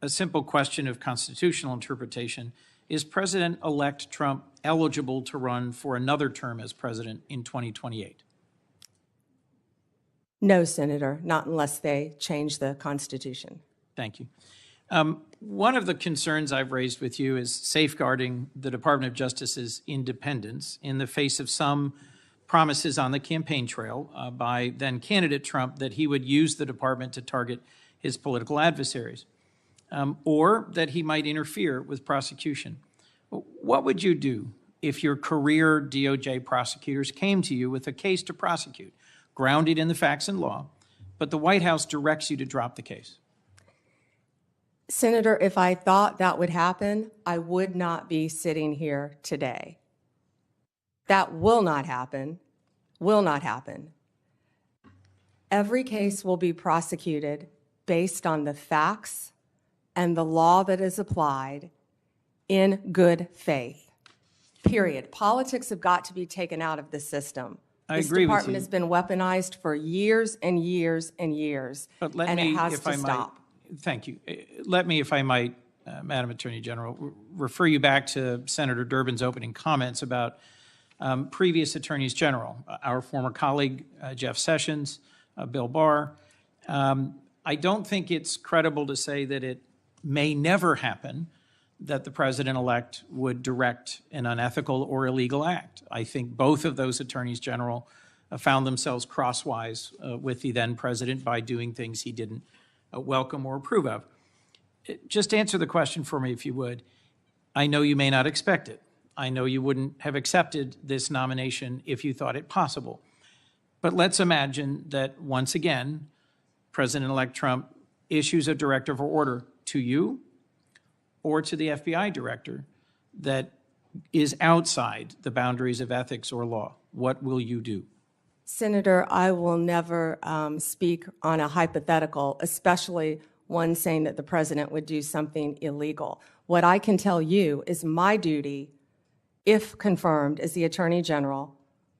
A simple question of constitutional interpretation. Is President-elect Trump eligible to run for another term as president in 2028? No, Senator, not unless they change the Constitution. Thank you. One of the concerns I've raised with you is safeguarding the Department of Justice's independence in the face of some promises on the campaign trail by then candidate Trump that he would use the department to target his political adversaries, or that he might interfere with prosecution. What would you do if your career DOJ prosecutors came to you with a case to prosecute, grounded in the facts and law, but the White House directs you to drop the case? Senator, if I thought that would happen, I would not be sitting here today. That will not happen, will not happen. Every case will be prosecuted based on the facts and the law that is applied in good faith, period. Politics have got to be taken out of the system. I This agree with department you. has been weaponized for years and years and years, But let and me, it has if to I might, stop. thank you. Let me, if I might, Madam Attorney General, refer you back to Senator Durbin's opening comments about previous attorneys general, our former colleague Jeff Sessions, Bill Barr. I don't think it's credible to say that it may never happen that the president-elect would direct an unethical or illegal act. I think both of those attorneys general found themselves crosswise with the then president by doing things he didn't welcome or approve of. Just answer the question for me, if you would. I know you may not expect it. I know you wouldn't have accepted this nomination if you thought it possible. But let's imagine that once again, President-elect Trump issues a directive or order to you or to the FBI director that is outside the boundaries of ethics or law. What will you do? Senator, I will never speak on a hypothetical, especially one saying that the president would do something illegal. What I can tell you is my duty, if confirmed as the Attorney General,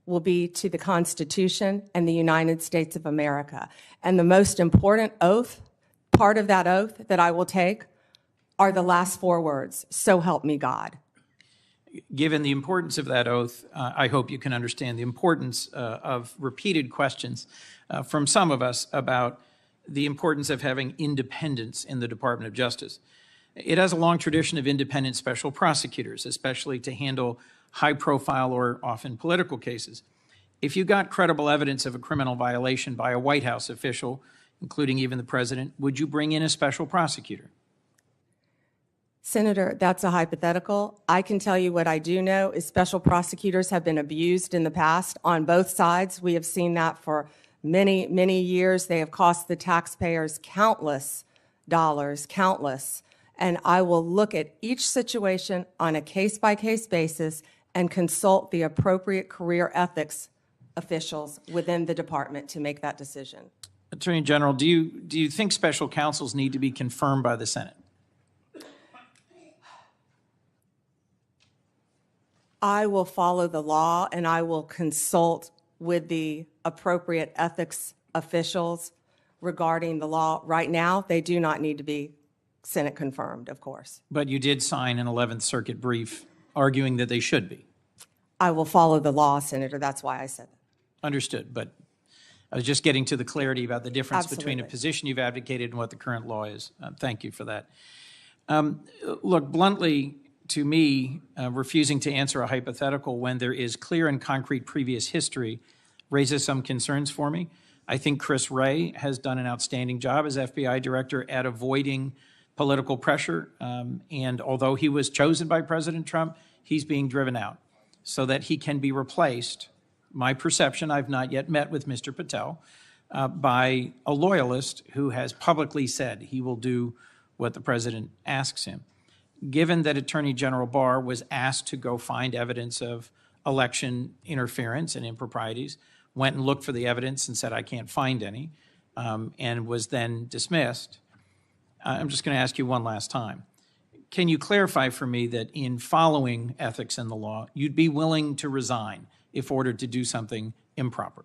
will be to the Constitution and the United States of America. And the most important oath, part of that oath that I will take, are the last four words, "So help me God." Given the importance of that oath, I hope you can understand the importance of repeated questions from some of us about the importance of having independence in the Department of Justice. It has a long tradition of independent special prosecutors, especially to handle high-profile or often political cases. If you got credible evidence of a criminal violation by a White House official, including even the president, would you bring in a special prosecutor? Senator, that's a hypothetical. I can tell you what I do know is special prosecutors have been abused in the past on both sides. We have seen that for many, many years. They have cost the taxpayers countless dollars, countless. And I will look at each situation on a case-by-case basis and consult the appropriate career ethics officials within the department to make that decision. Attorney General, do you think special counsels need to be confirmed by the Senate? I will follow the law and I will consult with the appropriate ethics officials regarding the law. Right now, they do not need to be Senate confirmed, of course. But you did sign an 11th Circuit brief arguing that they should be. I will follow the law, Senator. That's why I said that. Understood, but I was just getting to the clarity about the difference between a Absolutely. position you've advocated and what the current law is. Thank you for that. Look, bluntly, to me, refusing to answer a hypothetical when there is clear and concrete previous history raises some concerns for me. I think Chris Wray has done an outstanding job as FBI director at avoiding political pressure, and although he was chosen by President Trump, he's being driven out so that he can be replaced. My perception, I've not yet met with Mr. Patel, by a loyalist who has publicly said he will do what the president asks him. Given that Attorney General Barr was asked to go find evidence of election interference and improprieties, went and looked for the evidence and said, I can't find any, and was then dismissed, I'm just going to ask you one last time. Can you clarify for me that in following ethics and the law, you'd be willing to resign if ordered to do something improper?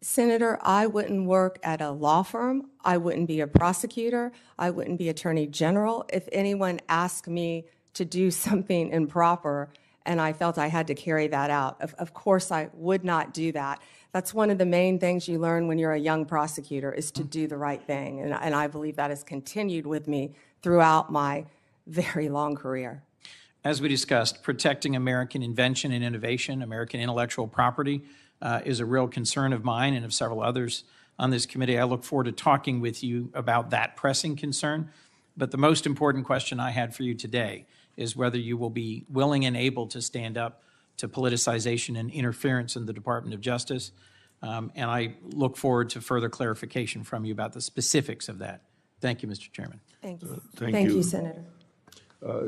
Senator, I wouldn't work at a law firm. I wouldn't be a prosecutor. I wouldn't be Attorney General. If anyone asked me to do something improper and I felt I had to carry that out, of course I would not do that. That's one of the main things you learn when you're a young prosecutor is to do the right thing. And I believe that has continued with me throughout my very long career. As we discussed, protecting American invention and innovation, American intellectual property, is a real concern of mine and of several others on this committee. I look forward to talking with you about that pressing concern. But the most important question I had for you today is whether you will be willing and able to stand up to politicization and interference in the Department of Justice. And I look forward to further clarification from you about the specifics of that. Thank you, Mr. Chairman. Thank you. Thank you. Senator.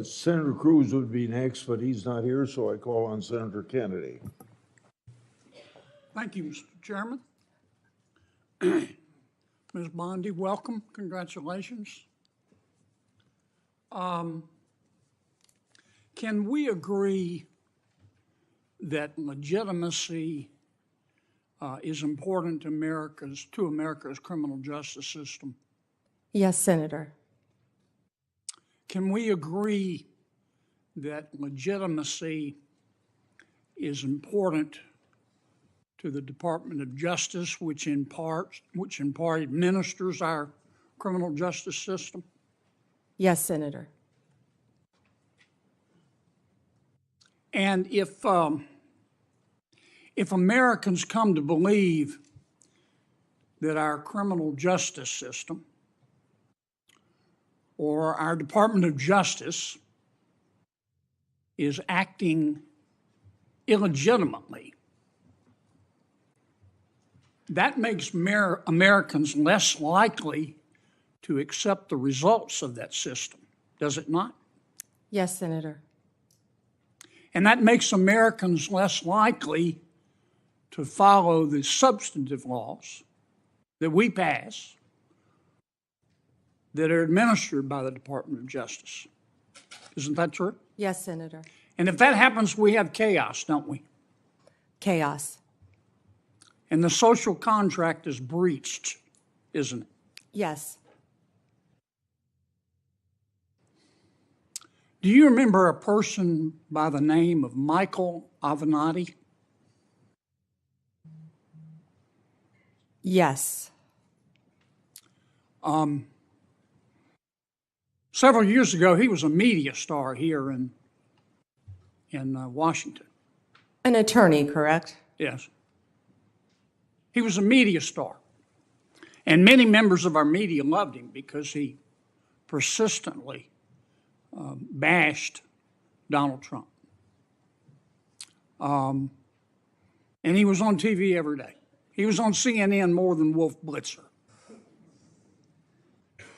Senator Cruz would be next, but he's not here, so I call on Senator Kennedy. Thank you, Mr. Chairman. Ms. Bondi, welcome. Congratulations. Can we agree that legitimacy is important to America's criminal justice system? Yes, Senator. Can we agree that legitimacy is important to the Department of Justice, which in part administers our criminal justice system? Yes, Senator. And if Americans come to believe that our criminal justice system or our Department of Justice is acting illegitimately, that makes Americans less likely to accept the results of that system, does it not? Yes, Senator. And that makes Americans less likely to follow the substantive laws that we pass that are administered by the Department of Justice. Isn't that true? Yes, Senator. And if that happens, we have chaos, don't we? Chaos. And the social contract is breached, isn't it? Yes. Do you remember a person by the name of Michael Avenatti? Yes. Several years ago, he was a media star here in Washington. An attorney, correct? Yes. He was a media star. And many members of our media loved him because he persistently bashed Donald Trump. And he was on TV every day. He was on CNN more than Wolf Blitzer.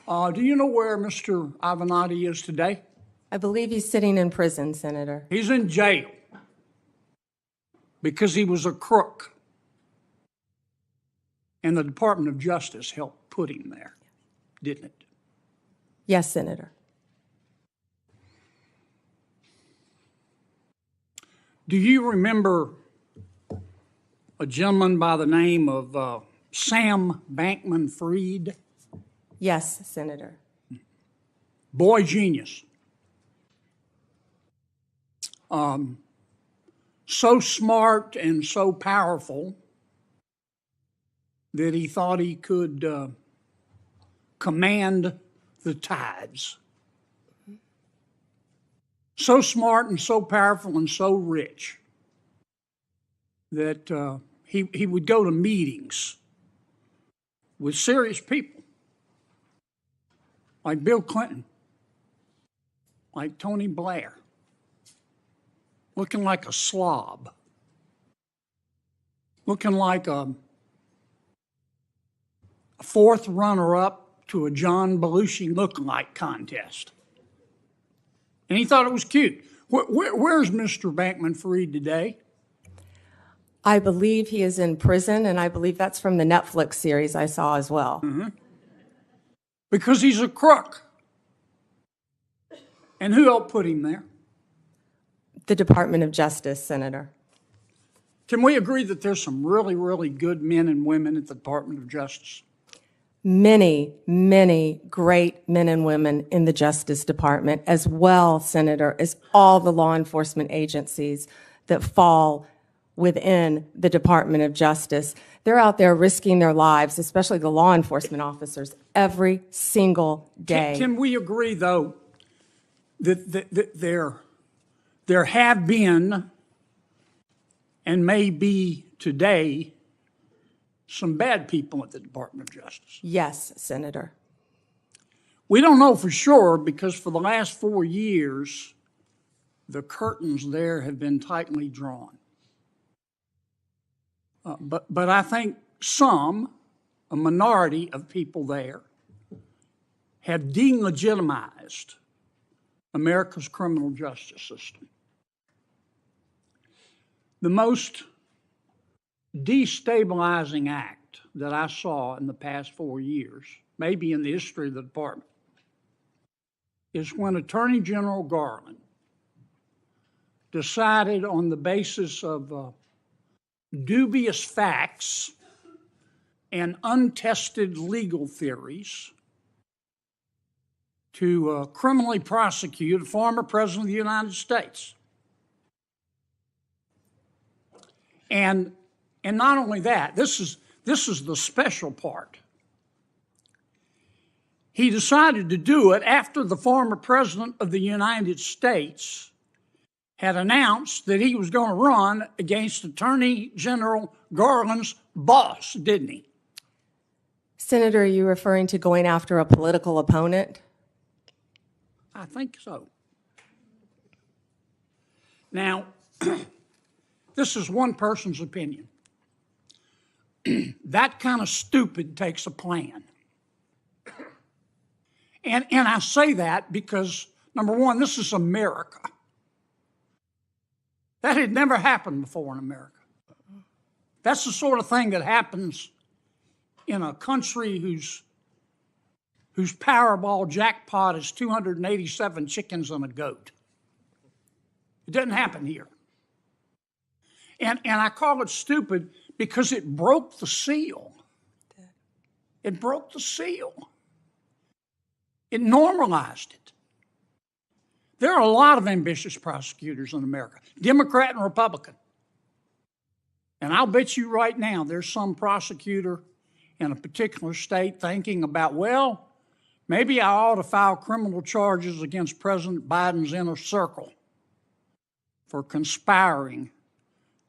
Do you know where Mr. Avenatti is today? I believe he's sitting in prison, Senator. He's in jail because he was a crook. And the Department of Justice helped put him there, didn't it? Yes, Senator. Do you remember a gentleman by the name of Sam Bankman-Fried? Yes, Senator. Boy genius. So smart and so powerful that he thought he could command the tides. So smart and so powerful and so rich that he would go to meetings with serious people like Bill Clinton, like Tony Blair, looking like a slob, looking like a fourth runner-up to a John Belushi lookalike contest. And he thought it was cute. Where's Mr. Bankman-Fried today? I believe he is in prison, and I believe that's from the Netflix series I saw as well. Mm-hmm. Because he's a crook. And who helped put him there? The Department of Justice, Senator. Can we agree that there's some really, really good men and women at the Department of Justice? Many, many great men and women in the Justice Department, as well, Senator, as all the law enforcement agencies that fall within the Department of Justice. They're out there risking their lives, especially the law enforcement officers, every single day. Can we agree, though, that there have been and may be today some bad people at the Department of Justice? Yes, Senator. We don't know for sure because for the last 4 years, the curtains there have been tightly drawn. But I think a minority of people there, have delegitimized America's criminal justice system. The most destabilizing act that I saw in the past 4 years, maybe in the history of the department, is when Attorney General Garland decided on the basis of dubious facts and untested legal theories to criminally prosecute a former president of the United States. And not only that, this is the special part. He decided to do it after the former president of the United States had announced that he was going to run against Attorney General Garland's boss, didn't he? Senator, are you referring to going after a political opponent? I think so. Now, this is one person's opinion. That kind of stupid takes a plan. And I say that because, number one, this is America. That had never happened before in America. That's the sort of thing that happens in a country whose Powerball jackpot is 287 chickens and a goat. It doesn't happen here. And I call it stupid because it broke the seal. It broke the seal. It normalized it. There are a lot of ambitious prosecutors in America, Democrat and Republican. And I'll bet you right now there's some prosecutor in a particular state thinking about, well, maybe I ought to file criminal charges against President Biden's inner circle for conspiring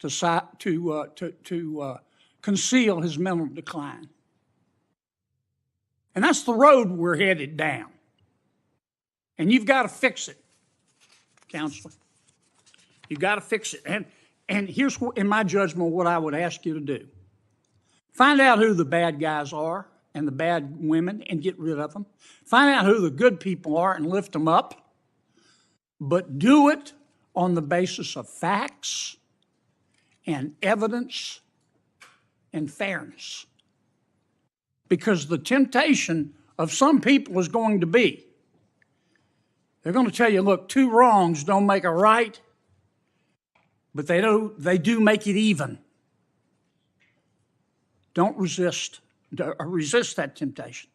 to conceal his mental decline. And that's the road we're headed down. And you've got to fix it, Counselor. You've got to fix it. And here's, in my judgment, what I would ask you to do. Find out who the bad guys are and the bad women and get rid of them. Find out who the good people are and lift them up. But do it on the basis of facts and evidence and fairness. Because the temptation of some people is going to be, they're going to tell you, look, two wrongs don't make a right, but they do make it even. Don't resist that temptation.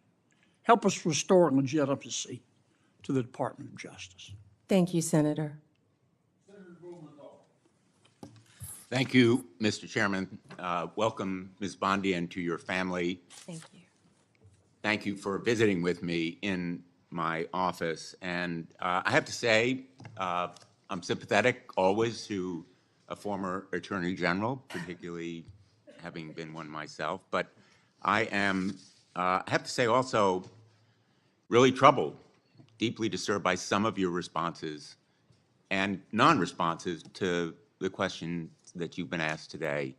Help us restore legitimacy to the Department of Justice. Thank you, Senator. Thank you, Mr. Chairman. Welcome, Ms. Bondi, and to your family. Thank you. Thank you for visiting with me in my office. And I have to say, I'm sympathetic always to a former Attorney General, particularly having been one myself. But I am, I have to say also, really troubled, deeply disturbed by some of your responses and non-responses to the question that you've been asked today.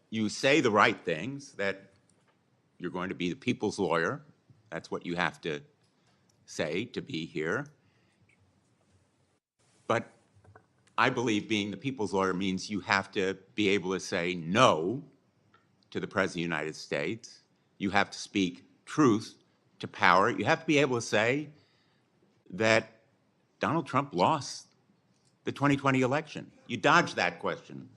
You say the right things, that you're going to be the people's lawyer. That's what you have to say to be here. But I believe being the people's lawyer means you have to be able to say no to the President of the United States. You have to speak truth to power. You have to be able to say that Donald Trump lost the 2020 election. You dodged that question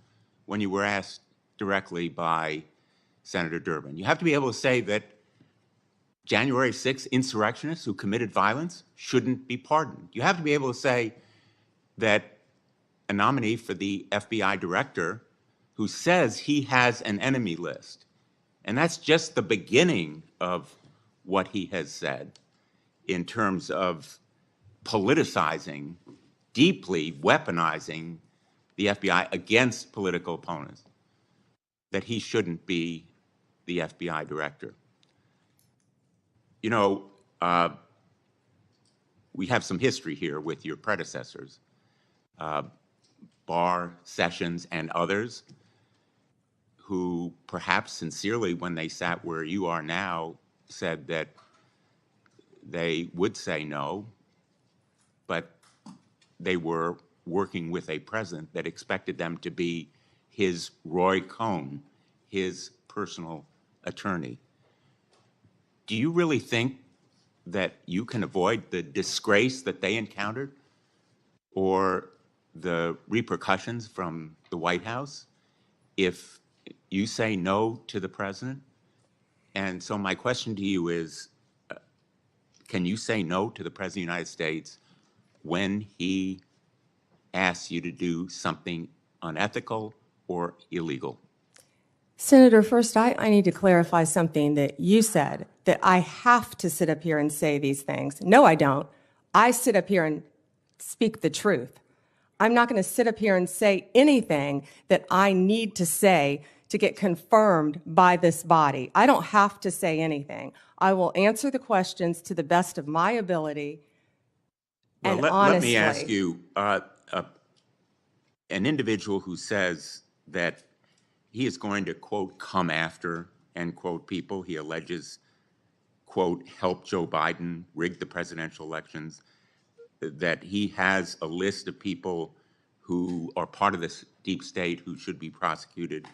when you were asked directly by Senator Durbin. You have to be able to say that January 6th insurrectionists who committed violence shouldn't be pardoned. You have to be able to say that a nominee for the FBI director who says he has an enemy list, and that's just the beginning of what he has said in terms of politicizing, deeply weaponizing the FBI against political opponents, that he shouldn't be the FBI director. You know, we have some history here with your predecessors, Barr, Sessions, and others who perhaps sincerely, when they sat where you are now, said that they would say no, but they were working with a president that expected them to be his Roy Cohn, his personal attorney. Do you really think that you can avoid the disgrace that they encountered or the repercussions from the White House if you say no to the president? And so my question to you is, can you say no to the president of the United States when he asks you to do something unethical or illegal? Senator, first, I need to clarify something that you said, that I have to sit up here and say these things. No, I don't. I sit up here and speak the truth. I'm not going to sit up here and say anything that I need to say to get confirmed by this body. I don't have to say anything. I will answer the questions to the best of my ability and honestly. Let me ask you, an individual who says that he is going to, quote, come after, end quote, people he alleges, quote, help Joe Biden rig the presidential elections, that he has a list of people who are part of this deep state who should be prosecuted,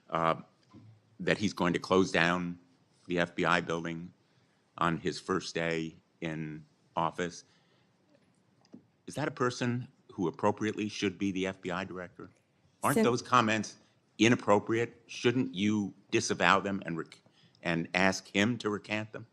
that he's going to close down the FBI building on his first day in office. Is that a person who appropriately should be the FBI director? Aren't those comments inappropriate? Shouldn't you disavow them and ask him to recant them?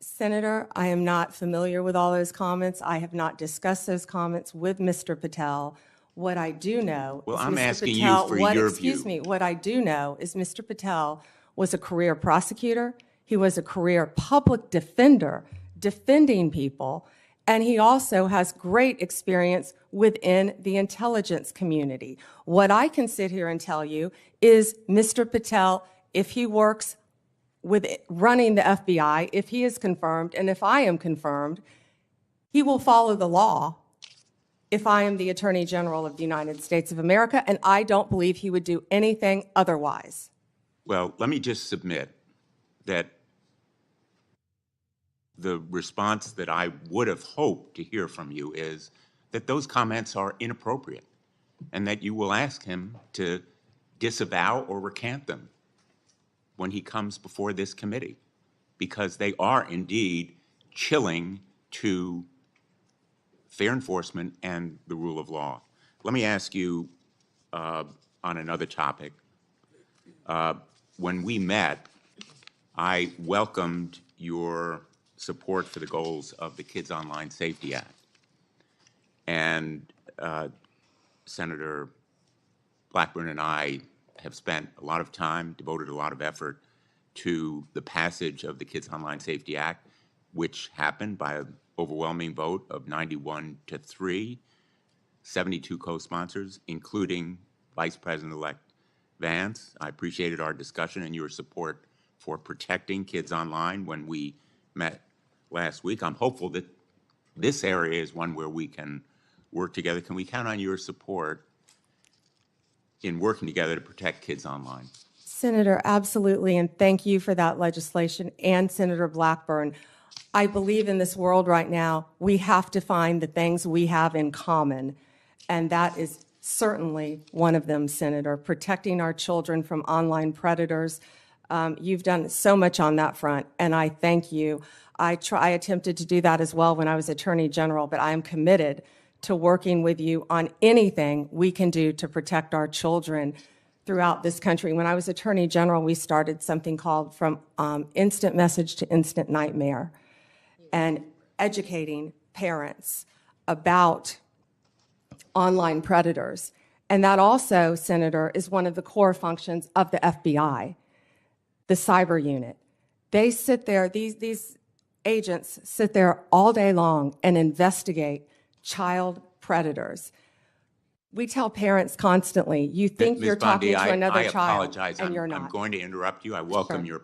Senator, I am not familiar with all those comments. I have not discussed those comments with Mr. Patel. What I do know Well, is I'm Mr. asking Patel, you for your view. Excuse me. What I do know is Mr. Patel was a career prosecutor. He was a career public defender, defending people. And he also has great experience within the intelligence community. What I can sit here and tell you is Mr. Patel, if he works with running the FBI, if he is confirmed, and if I am confirmed, he will follow the law if I am the Attorney General of the United States of America, and I don't believe he would do anything otherwise. Well, let me just submit that the response that I would have hoped to hear from you is that those comments are inappropriate and that you will ask him to disavow or recant them when he comes before this committee, because they are indeed chilling to fair enforcement and the rule of law. Let me ask you on another topic. When we met, I welcomed your support for the goals of the Kids Online Safety Act. And Senator Blackburn and I have spent a lot of time, devoted a lot of effort to the passage of the Kids Online Safety Act, which happened by an overwhelming vote of 91-3, 72 co-sponsors, including Vice President-elect Vance. I appreciated our discussion and your support for protecting kids online when we met last week. I'm hopeful that this area is one where we can work together. Can we count on your support in working together to protect kids online? Senator, absolutely, and thank you for that legislation, and Senator Blackburn. I believe in this world right now, we have to find the things we have in common, and that is certainly one of them, Senator, protecting our children from online predators. You've done so much on that front, and I thank you. I attempted to do that as well when I was Attorney General, but I am committed to working with you on anything we can do to protect our children throughout this country. When I was Attorney General, we started something called From Instant Message to Instant Nightmare, and educating parents about online predators. And that also, Senator, is one of the core functions of the FBI, the cyber unit. They sit there, these agents sit there all day long and investigate child predators. We tell parents constantly, you think Ms. you're talking Bondi, to another I child, apologize. and you're I'm not. going to interrupt you. I welcome Sure.